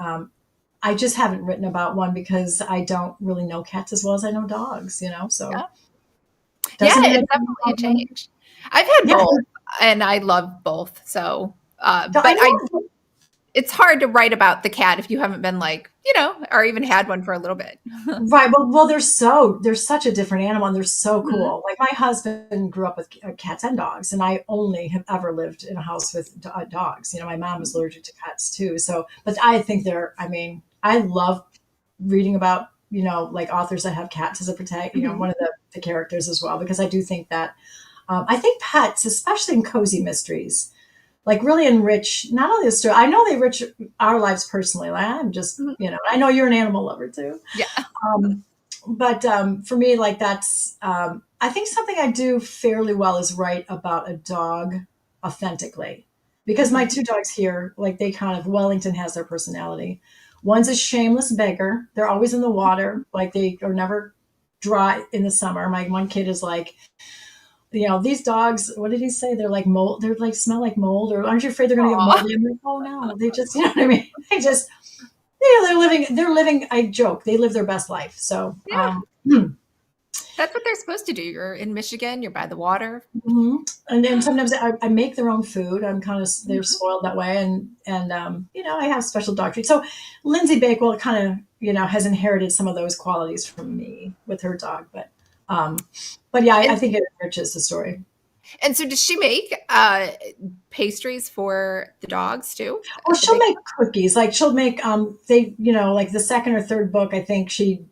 I just haven't written about one because I don't really know cats as well as I know dogs. So Yeah. Yeah, doesn't mean I it's don't definitely a love them. change. I've had Yeah, both, and I love both, so, I but know. it's hard to write about the cat if you haven't been like, or even had one for a little bit. Right. Well, they're such a different animal, and they're so Mhm, cool. Like my husband grew up with cats and dogs, and I only have ever lived in a house with dogs. My mom was mhm, allergic to cats too. So, but I think I mean, I love reading about, like authors that have cats as a protect, mhm. one of the characters as well, because I do think that, I think pets, especially in cozy mysteries, like really enrich not only the story, I know they enrich our lives personally. Like I'm just, Mhm. I know you're an animal lover too. Yeah. Um, but for me, like that's, I think something I do fairly well is write about a dog authentically. Because my Mhm. 2 dogs here, like they kind of, Wellington has their personality. One's a shameless beggar. They're always in the water. Like they are never dry in the summer. My one kid is like, these dogs, what did he say? They're like mold. They're like, smell like mold. Or aren't you afraid they're going to get Aw. moldy? I'm like, oh no, they just, you know what I mean? They just, they're living, I joke, they live their best life. So, Yeah, that's what they're supposed to do. You're in Michigan, you're by the water. and then sometimes I make their own food. I'm kind of, they're Mhm. spoiled that way. And I have special dog treats. So Lindsay Bakewell kind of, has inherited some of those qualities from me with her dog. Um, but yeah, I And think it enriches the story. and so does she make, pastries for the dogs too Well, at the she'll big make cookies. Like she'll make like the second or third book, I think she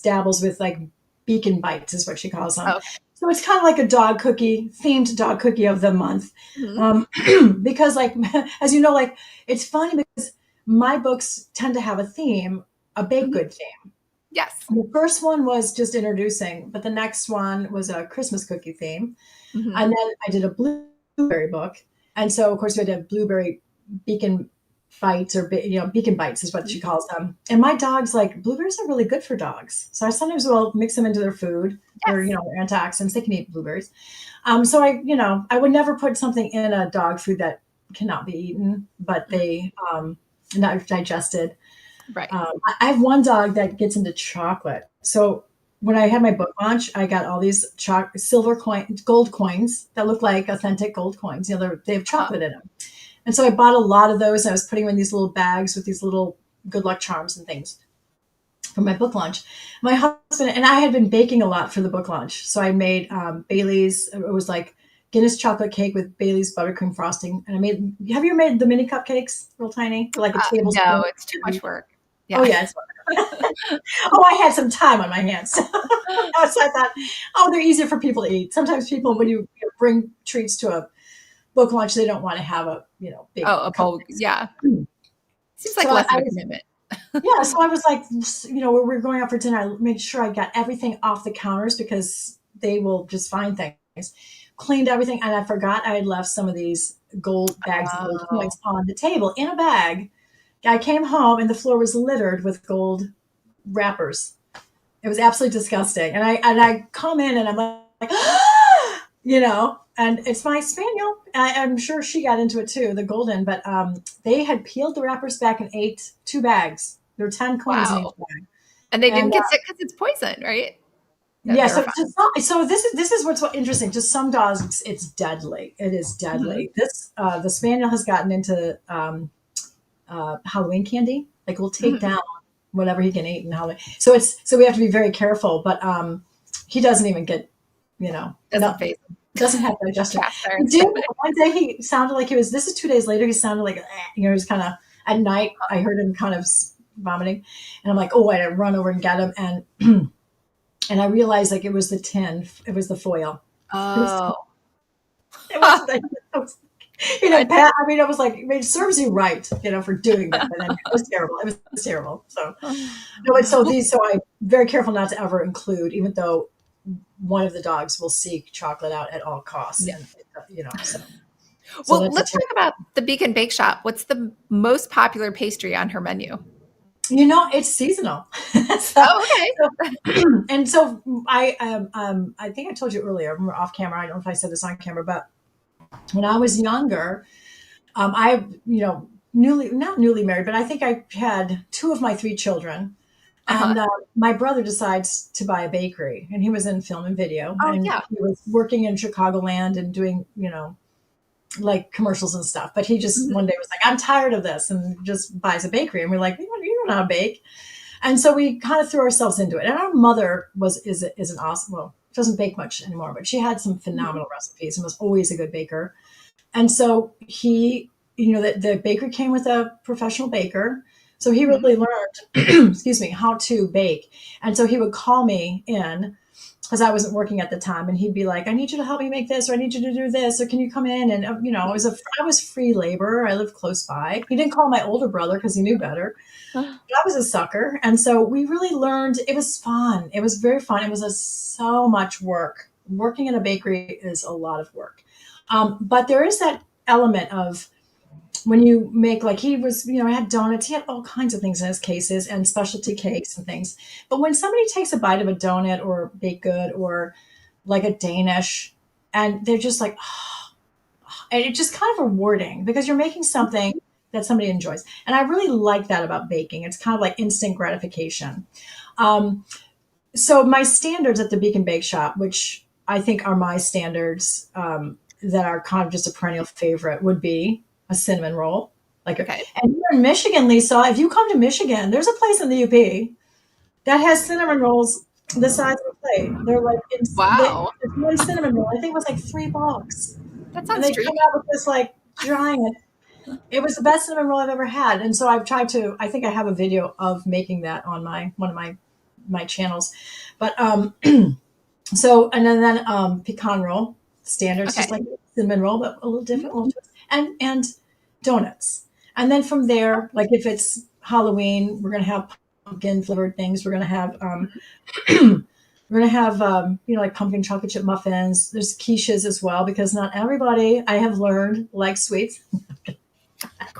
dabbles with like beacon bites is what she calls them. Oh, So it's kind of like a dog cookie, themed dog cookie of the month. mhm, Um, because like as you know, like it's funny because my books tend to have a theme, a baked mhm. good theme. Yes. The first one was just introducing, but the next one was a Christmas cookie theme. Mhm. And then I did a blueberry book. And so, of course, we had to have blueberry beacon bites or, Beacon bites is what she calls them. And my dog's like, blueberries are really good for dogs. So I sometimes will mix them into their food. They're, Yes. they're antioxidants. They can eat blueberries. So I would never put something in a dog food that cannot be eaten, but they, not digested. Right. I have one dog that gets into chocolate. So when I had my book launch, I got all these gold coins that look like authentic gold coins. They have Uh-huh. chocolate in them. And so I bought a lot of those. And I was putting them in these little bags with these little good luck charms and things for my book launch. My husband and I had been baking a lot for the book launch. So I made Bailey's. It was like Guinness chocolate cake with Bailey's buttercream frosting. And have you ever made the mini cupcakes, real tiny, like a No, tablespoon? it's too much work. Oh, Yeah. yeah. Oh, I had some time on my hands. So I thought, oh, they're easier for people to eat. Sometimes people, when you bring treats to a book launch, they don't want to have a, big Oh, a bowl. cupcakes. Yeah. Seems like So less of I a was, commitment. yeah, so I was like, when we were going out for dinner, I made sure I got everything off the counters because they will just find things. Cleaned everything, and I forgot I had left some of these gold bags of gold Oh. coins on the table in a bag. I came home and the floor was littered with gold wrappers. It was absolutely disgusting. And I come in and I'm like, and it's my spaniel. I'm sure she got into it too, the golden, but they had peeled the wrappers back and ate 2 bags. There were 10 coins in each Wow. bag. And they didn't And get sick because it's poison, right? No, yeah, they're so fine. so this is what's so interesting. To some dogs, it's deadly. It is Mhm. deadly. This the spaniel has gotten into Halloween candy. Like we'll take Mhm. down whatever he can eat in Halloween. So we have to be very careful. But he doesn't even get, Doesn't phase them. doesn't have digestion. Cast He iron did stomach. one day. He sounded like he was. This is 2 days later. He sounded like he's kind of at night. I heard him kind of vomiting, and I'm like, oh, I run over and get him, and and I realized like it was the tin. It was the foil. It was. Oh. It wasn't. I Pat. I mean, I was like, it serves you right, for doing that. But anyway, it was terrible. It was terrible. So no, but Well, so I'm very careful not to ever include, even though one of the dogs will seek chocolate out at all costs, yeah. and so Well, that's a let's talk about the Beacon Bakeshop. What's the most popular pastry on her menu? it's seasonal. so, Oh, okay. and so I think I told you earlier, we were off camera. I don't know if I said this on camera, but when I was younger, I not newly married, but I think I had 2 of my 3 children. Uh-huh. And my brother decides to buy a bakery, and he was in film and video, Oh, and yeah. he was working in Chicagoland and doing, like commercials and stuff. But he just Mhm. one day was like, "I'm tired of this," and just buys a bakery. And we're like, "You don't know how to bake," and so we kind of threw ourselves into it. And our mother is an awesome. Well, doesn't bake much anymore, but she had some Mhm. phenomenal recipes and was always a good baker. And so the bakery came with a professional baker. So he Mhm. really learned, excuse me, how to bake. And so he would call me in because I wasn't working at the time, and he'd be like, "I need you to help me make this, or I need you to do this, or can you come in?" And I was free labor. I lived close by. He didn't call my older brother because he knew better. But I was a sucker, and so we really learned. It was fun. It was very fun. It was so much work. Working in a bakery is a lot of work, but there is that element of when you make, like, he was, I had donuts, he had all kinds of things in his cases and specialty cakes and things. But when somebody takes a bite of a donut or baked good or like a Danish, and they're just like, and it's just kind of rewarding because you're making something that somebody enjoys. And I really like that about baking. It's kind of like instant gratification. Um, so my standards at the Beacon Bake Shop, which I think are my standards, that are kind of just a perennial favorite, would be a cinnamon roll. Okay. And here in Michigan, Lisa, if you come to Michigan, there's a place in the UP that has cinnamon rolls the size of a plate. They're like Wow. it's one cinnamon roll. I think it was like $3, That and sounds they come dreamy. out with this like giant. It was the best cinnamon roll I've ever had, and so I've tried to. I think I have a video of making that on one of my channels, but so, and then pecan roll, standards, just Okay. like cinnamon roll, but a little different, a Mhm. little twist, and donuts. And then from there, like if it's Halloween, we're gonna have pumpkin flavored things. We're gonna have like pumpkin chocolate chip muffins. There's quiches as well because not everybody, I have learned, likes sweets.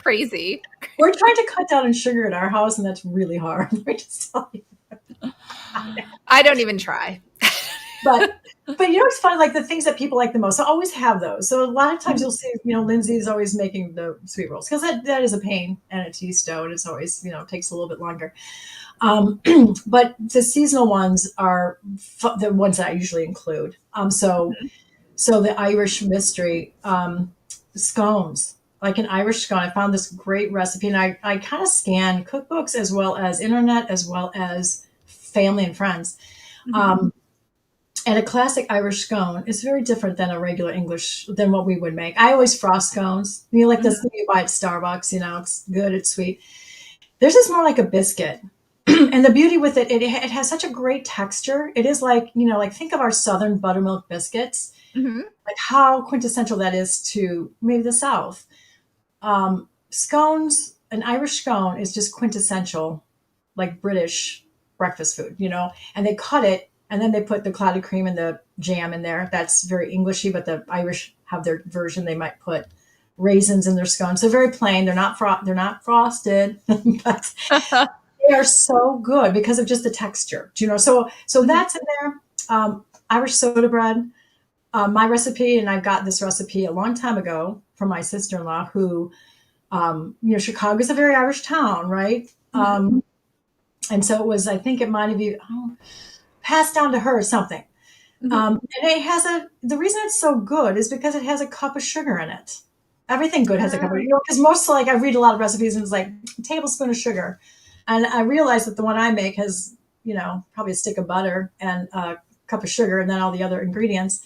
crazy. We're trying to cut down on sugar in our house, and that's really hard. Let me just tell you. I don't even try. But it's funny, like the things that people like the most. I always have those. So a lot of times Mhm. you'll see, Lindsay's always making the sweet rolls because that is a pain and a tea stove, and it's always takes a little bit longer. Um, but the seasonal ones are the ones that I usually include. So the Irish mystery scones, like an Irish scone. I found this great recipe, and I kind of scan cookbooks as well as internet as well as family and friends. Mhm. Um, and a classic Irish scone is very different than a regular English than what we would make. I always frost scones. Like Mhm. this thing you buy at Starbucks. It's good, it's sweet. Theirs is more like a biscuit. And the beauty with it has such a great texture. It is like, like think of our Southern buttermilk biscuits, Mhm. like how quintessential that is to maybe the South. Scones, an Irish scone is just quintessential, like British breakfast food, and they cut it and then they put the clotted cream and the jam in there. That's very Englishy, but the Irish have their version. They might put raisins in their scones. They're very plain. They're not frosted, but they are so good because of just the texture. So Mhm. that's in there. Irish soda bread. My recipe, and I got this recipe a long time ago from my sister-in-law, who, Chicago is a very Irish town, right? Mhm. And so it was. I think it might have been passed down to her or something. Mhm. And it has the reason it's so good is because it has a cup of sugar in it. Everything good has a cup of, Oh. because most, like, I read a lot of recipes and it's like a tablespoon of sugar. And I realized that the one I make has, probably a stick of butter and a cup of sugar and then all the other ingredients.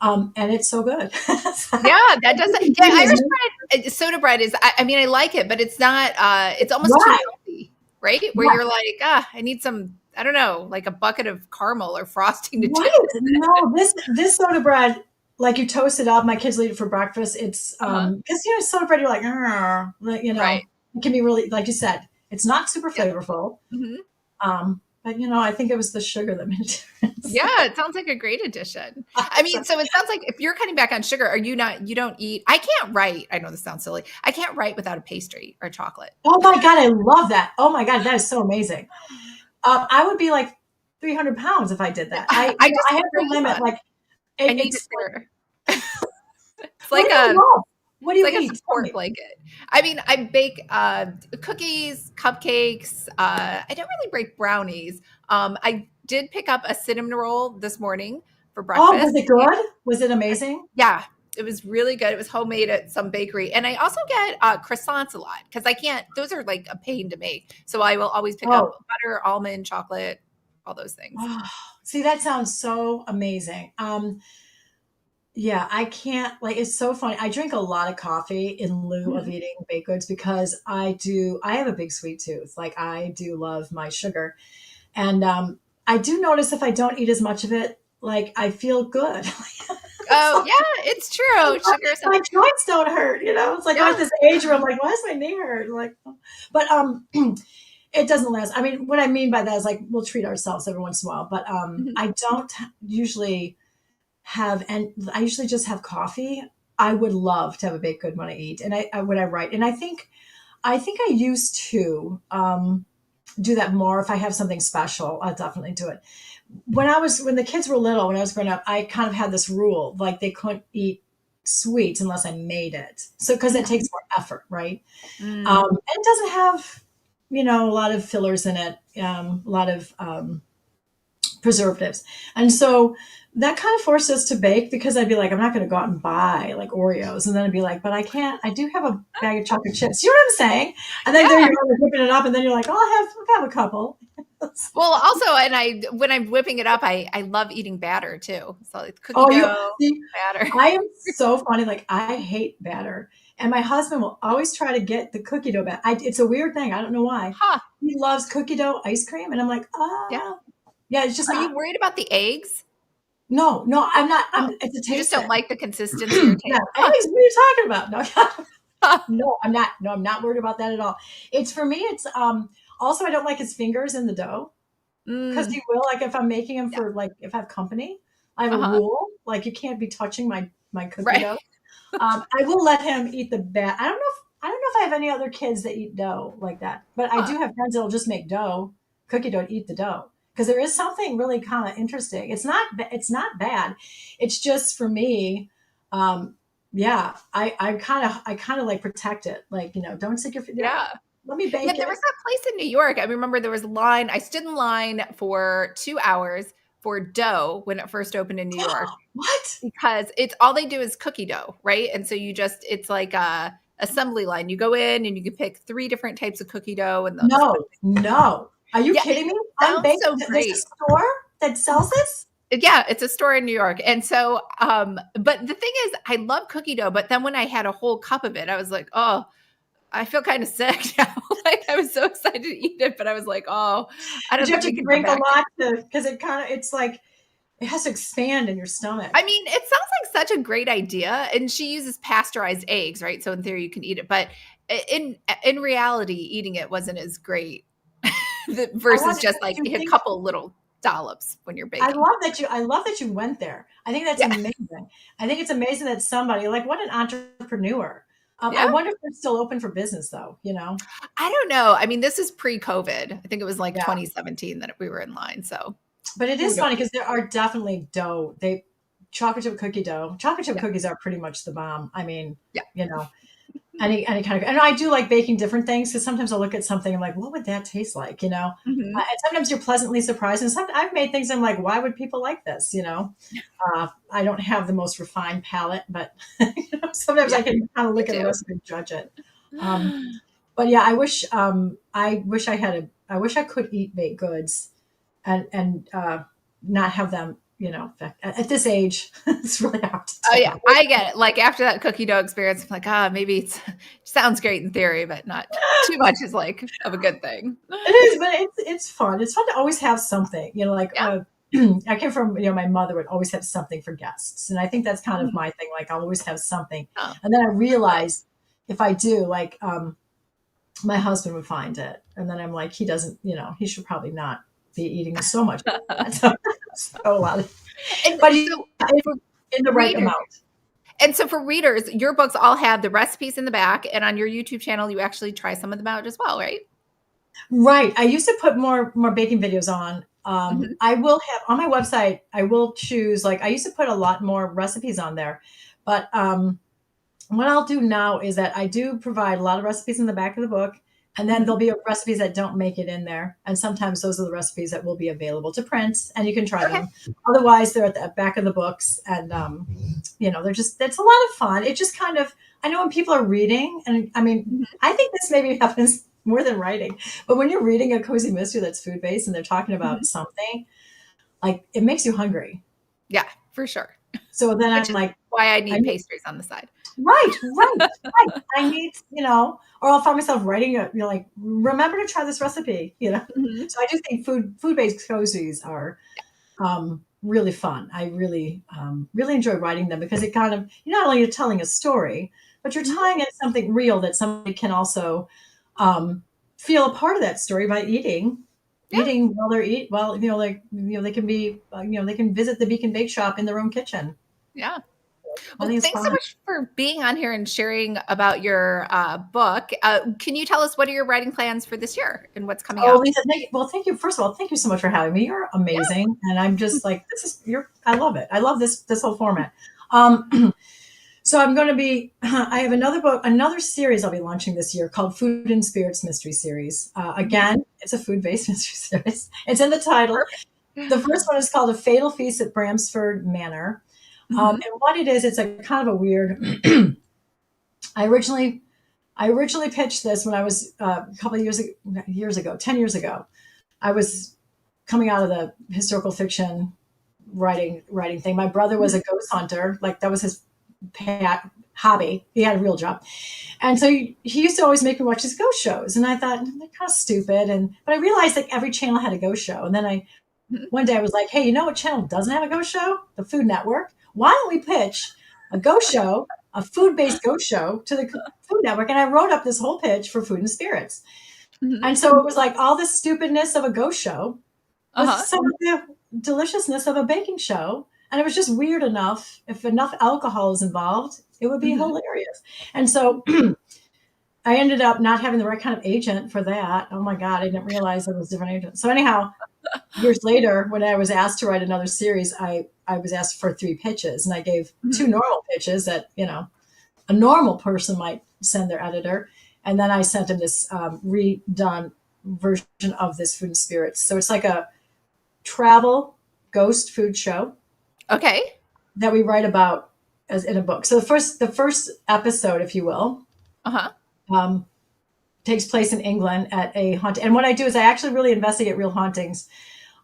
And it's so good. Yeah, that does it. Yeah, Irish Ingredients. bread, soda bread is, I mean, I like it, but it's not, it's almost too Right. healthy, right? Where Right. you're like, I need some, I don't know, like a bucket of caramel or frosting to dip Right. this in. No, this soda bread, like you toast it up. My kids eat it for breakfast. It's Uh-huh. because soda bread, you're like, Right. it can be really, like you said, it's not super Yep. flavorful. Mhm. But I think it was the sugar that made a difference. Yeah, it sounds like a great addition. I So, mean, so it sounds like if you're cutting back on sugar, are you don't eat, I can't write, I know this sounds silly. I can't write without a pastry or chocolate. oh my God, I love that. Oh my God, that is so amazing. I would be like 300 pounds if I did that. I just I have put to limit, raisins. like, I need it it's like, there. It's what like do you a love? What do It's you like a eat? Tell support me. blanket. I mean, I bake cookies, cupcakes. I don't really bake brownies. I did pick up a cinnamon roll this morning for Oh, was breakfast. it good? Was it amazing? Yeah, it was really good. It was homemade at some bakery. And I also get croissants a lot because I can't, those are like a pain to make. So I will always pick up Oh, butter, almond, chocolate, all those things. oh, see, that sounds so amazing. Yeah, I can't, like, it's so funny. I drink a lot of coffee in lieu of Mhm. eating baked goods because I have a big sweet tooth. Like, I do love my sugar. And I do notice if I don't eat as much of it, like, I feel good. Oh, So, yeah, it's true. Sugar is my healthy. joints don't hurt, It's like I'm Yeah. at this age where I'm like, why does my knee hurt? Like, oh. But it doesn't last. I mean, what I mean by that is, like, we'll treat ourselves every once in a while, but Mhm. I don't usually have, and I usually just have coffee. I would love to have a baked good when I eat, and when I write, and I think I used to do that more. If I have something special, I'll definitely do it. When the kids were little, when I was growing up, I kind of had this rule, like they couldn't eat sweets unless I made it. So because it takes more effort, right? Mm. And it doesn't have, a lot of fillers in it, a lot of preservatives. And so that kind of forced us to bake because I'd be like, I'm not going to go out and buy like Oreos. And then I'd be like, but I do have a bag of chocolate chips. You know what I'm saying? And then there Yeah. you are whipping it up and then you're like, oh, I'll have a couple. Well, also, and when I'm whipping it up, I love eating batter too. So like cookie Oh, you dough, see, batter. I am so funny. Like, I hate batter. And my husband will always try to get the cookie dough batter. It's a weird thing. I don't know why. Huh. He loves cookie dough ice cream. And I'm like, Yeah. yeah, it's just Are you not. worried about the eggs? No, no, I'm not. Oh, It's a you just taste don't thing. like the consistency or Yeah. taste. Huh. What are you talking about? No, Huh. no, I'm not. No, I'm not worried about that at all. It's for me. It's also I don't like his fingers in the dough because Mm. he will, like, if I'm making them Yeah. for, like, if I have company, I have a Uh-huh. rule, like, you can't be touching my cookie Right. dough. I will let him eat the bat. I don't know if I have any other kids that eat dough like that, but I Huh. do have friends that'll just make dough, cookie dough, and eat the dough because there is something really kind of interesting. It's not bad. It's just for me. Yeah, I kind of like protect it. Like, don't stick your, Yeah. let me Yeah, bake there was it. that place in New York. I remember there was a line. I stood in line for 2 hours for dough when it first opened in New York What? because it's all they do is cookie dough, right? And so it's like a assembly line. You go in and you can pick 3 different types of cookie dough and they'll just put No, no. Are you Yeah, it kidding me? sounds Unbaked. so There's a great. store that sells this? Yeah, it's a store in New York. And so, but the thing is, I love cookie dough, but then when I had a whole cup of it, I was like, "Oh, I feel kind of sick now." Like I was so excited to eat it, but I was like, "Oh, I Did don't you have think to we can come drink a back." lot because it's like it has to expand in your stomach. I mean, it sounds like such a great idea, and she uses pasteurized eggs, right? So in theory, you can eat it, but in reality, eating it wasn't as great I versus wanted, just like do you a think couple little dollops when you're baking. I love that you went there. I think that's Yeah, amazing. I think it's amazing that somebody like what an entrepreneur. I yeah. wonder if they're still open for business though. I don't know. I mean, this is pre-COVID. I think it was like Yeah. 2017 that we were in line. So But it who is knows? funny because there are definitely dough. Chocolate chip cookie dough. Chocolate chip Yeah, cookies are pretty much the bomb. I mean, yeah. you know, any kind of, and I do like baking different things because sometimes I'll look at something and I'm like, what would that taste like? Mhm. And sometimes you're pleasantly surprised. And sometimes I've made things I'm like, why would people like this? I don't have the most refined palate, but sometimes Yeah, I can kind of me look at a too. recipe and judge it. Um, but yeah, I wish I could eat baked goods and not have them. At this age, it's really hard to Oh, do. yeah, I get it. Like, after that cookie dough experience, I'm like, maybe sounds great in theory, but not too much is, like, of a good thing. It is, but it's fun. It's fun to always have something. Like Yeah. I came from my mother would always have something for guests, and I think that's kind of Mhm. my thing. Like I'll always have something, Oh, and then I good. realized if I do, like my husband would find it, and then I'm like, he doesn't. He should probably not be eating so much of that. So a lot of, And but so for in the right readers amount. for readers, your books all have the recipes in the back, and on your YouTube channel, you actually try some of them out as well, right? Right. I used to put more baking videos on. Mhm. I will have on my website. I will choose like I used to put a lot more recipes on there, but what I'll do now is that I do provide a lot of recipes in the back of the book, and then Mhm. there'll be recipes that don't make it in there, and sometimes those are the recipes that will be available to print, and you can try Okay. them. Otherwise, they're at the back of the books, and they're just it's a lot of fun. It just kind of I know when people are reading, and I mean, Mhm. I think this maybe happens more than writing, but when you're reading a cozy mystery that's food based and they're talking Mhm. about something, like it makes you hungry. Yeah, for sure. So then Which I'm is like, why I I need need pastries on the side. right, right, right. I need, or I'll find myself writing like, remember to try this recipe. Mhm. So I do think food based cozies are really fun. I really enjoy writing them because it kind of you're not only telling a story, but you're Mhm. tying in something real that somebody can also um, feel a part of that story by Yeah. eating while they're eat well like they can be they can visit the Beacon Bakeshop in their own kitchen. Yeah. I Well, think it's thanks so fun. much for being on here and sharing about your book. Can you tell us what are your writing plans for this year and what's coming Oh, out? Lisa, thank you. First of all, thank you so much for having me. You're Yeah. amazing, and I'm just like I love it. I love this whole format. Um, so I'm going to be. I have another book, another series I'll be launching this year called Food and Spirits Mystery Series. Mhm. Again, it's a food-based mystery series. It's in the title. Perfect. The first one is called A Fatal Feast at Bramsford Manor, Mhm. and what it is, it's a kind of a weird. I originally I originally pitched this when I was a couple of years ago, 10 years ago. I was coming out of the historical fiction writing thing. My brother was Mhm. a ghost hunter, like that was his hobby. He had a real job, and so he used to always make me watch his ghost shows. And I thought they're kind of stupid, but I realized like every channel had a ghost show. And then I Mhm. one day I was like, hey, you know what channel doesn't have a ghost show? The Food Network. Why don't we pitch a ghost show, a food based ghost show to the Food Network? And I wrote up this whole pitch for Food and Spirits. Mhm. And so it was like all the stupidness of a ghost show with Uh-huh. some of the deliciousness of a baking show. And it was just weird enough. If enough alcohol is involved, it would be Mhm. hilarious. And so I ended up not having the right kind of agent for that. Oh my God, I didn't realize there was different agents. So anyhow, years later, when I was asked to write another series, I was asked for 3 pitches, and I gave 2 normal pitches that a normal person might send their editor, and then I sent him this redone version of this Food and Spirits. So it's like a travel ghost food show Okay. that we write about as in a book. So the first episode, if you will, Uh-huh. um, takes place in England at a haunt. And what I do is I actually really investigate real hauntings.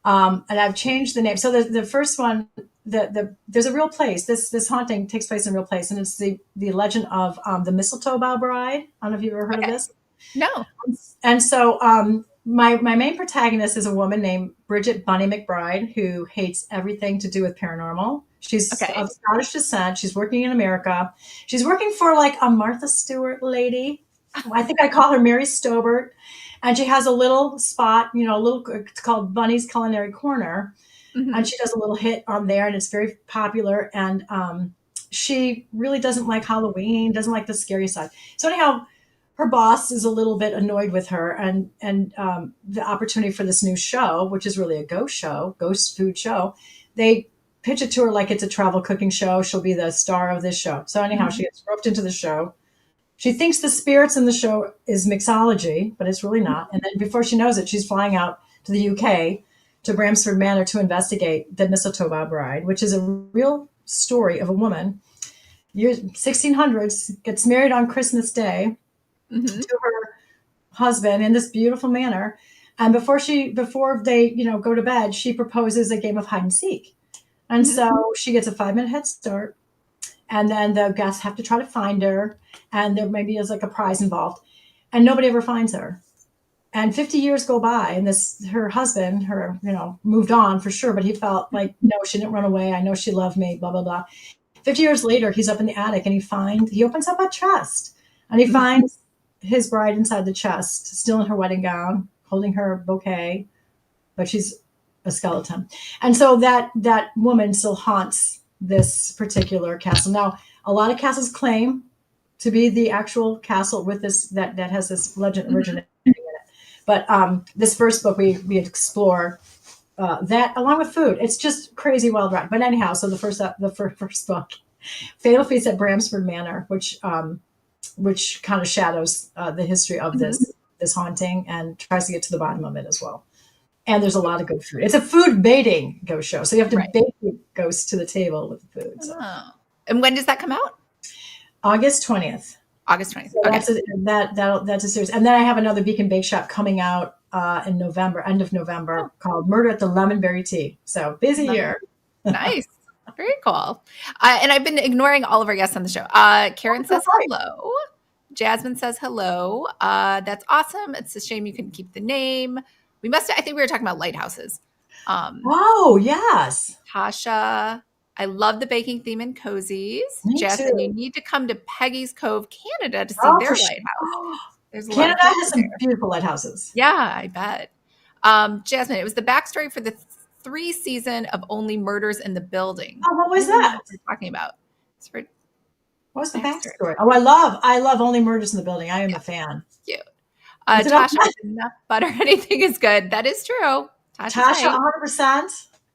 And I've changed the name. So the first one, there's a real place. This haunting takes place in a real place, and it's the legend of the Mistletoe Bough Bride. I don't know if you've ever heard of Okay. this. No. And so my main protagonist is a woman named Bridget Bunny McBride, who hates everything to do with paranormal. She's Okay. of Scottish descent. She's working in America. She's working for like a Martha Stewart lady. I think I call her Mary Stobart. And she has a little spot, it's called Bunny's Culinary Corner. And Hmm. she does a little hit on there, and it's very popular. And she really doesn't like Halloween, doesn't like the scary side. So anyhow, her boss is a little bit annoyed with her, and the opportunity for this new show, which is really a ghost food show, they pitch it to her like it's a travel cooking show. She'll be the star of this show. So anyhow, she Hmm. gets roped into the show. She thinks the spirits in the show is mixology, but it's really not. And then before she knows it, she's flying out to the UK to Bramsford Manor to investigate the Mistletoe Bough Bride, which is a real story of a woman, year 1600s, gets married on Christmas Day Hmm. to her husband in this beautiful manner. And before they, go to bed, she proposes a game of hide and seek. And Hmm. so she gets a 5-minute head start, and then the guests have to try to find her, and there maybe is like a prize involved, and nobody ever finds her. And 50 years go by, and her husband, moved on for sure, but he felt like, no, she didn't run away. I know she loved me, blah, blah, blah. 50 years later, he's up in the attic, and he opens up a chest, and he Hmm. finds his bride inside the chest, still in her wedding gown, holding her bouquet, but she's a skeleton. And so that woman still haunts this particular castle. Now, a lot of castles claim to be the actual castle with this that has this legend Hmm. originating in it. But this first book, we explore that along with food. It's just crazy wild ride. But anyhow, so the first book, Fatal Feast at Bramsford Manor, which kind of shadows the history of Hmm. this haunting and tries to get to the bottom of it as well. And there's a lot of good food. It's a food baiting ghost show, so you have to Right. bait the ghosts to the table with the food. So Oh. And when does that come out? August 20th. August 20th. So Okay. that's a series. And then I have another Beacon Bakeshop coming out in November, end of Oh, November, called Murder at the Lemonberry Tea. So busy year. nice. Very cool. And I've been ignoring all of our guests on the show. Karen says hello. Jasmine says hello. That's awesome. It's a shame you couldn't keep the name. I think we were talking about lighthouses. Oh, yes. Tasha, I love the baking theme in Cozies. Me Jasmine, you too. need to come to Peggy's Cove, Canada to see Oh, their for sure. lighthouse. There's a lot of Canada pictures has there. some beautiful lighthouses. Yeah, I bet. Jasmine, it was the backstory for the 3 season of Only Murders in the Building. Oh, what I was don't even know that? what you're talking about. It's for What was the backstory. backstory? Oh, I love Only Murders in the Building. I am Yeah, a fan. cute. Is it Tasha, okay? with enough butter, anything is good. That is true. Tasha's Tasha, right. 100%.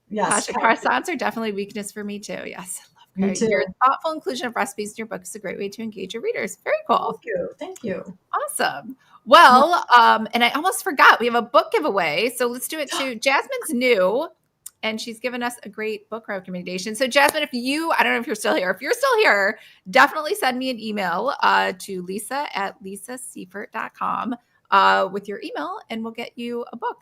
Yes. Tasha, croissants are definitely a weakness for me too. Yes, I Me love your too. thoughtful inclusion of recipes in your book is a great way to engage your readers. Very cool. Thank you. Thank you. Awesome. Well, and I almost forgot we have a book giveaway. So let's do it too. Jasmine's new and she's given us a great book recommendation. So Jasmine, I don't know if you're still here. If you're still here, definitely send me an email to lisa@lisaseifert.com with your email and we'll get you a book.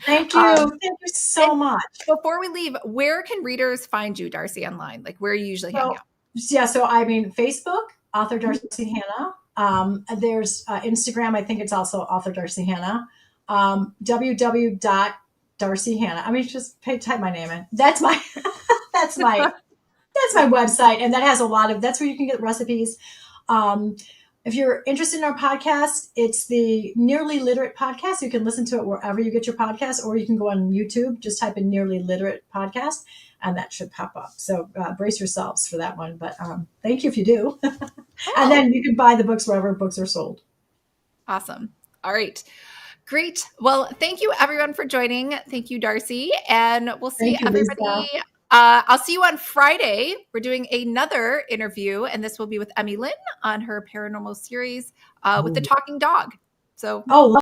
Thank you. Um, Thank you so and much. before we leave, where can readers find you, Darci, online? Like where you usually hang So, out? yeah, so I mean, Facebook, author Darci Hannah. There's Instagram. I think it's also author Darci Hannah. www.darcy Hannah. I mean, just type my name in. That's my, that's my, that's my website. And that has that's where you can get recipes. Um, If you're interested in our podcast, it's the Nearly Literate Podcast. You can listen to it wherever you get your podcast, or you can go on YouTube, just type in Nearly Literate Podcast, and that should pop up. So brace yourselves for that one. But thank you if you do. And Cool. then you can buy the books wherever books are sold. Awesome. All right. Great. Well, thank you everyone for joining. Thank you, Darci. And we'll see Thank you, everybody. Lisa. I'll see you on Friday. We're doing another interview, and this will be with Emmy Lynn on her paranormal series with the talking dog. So Oh,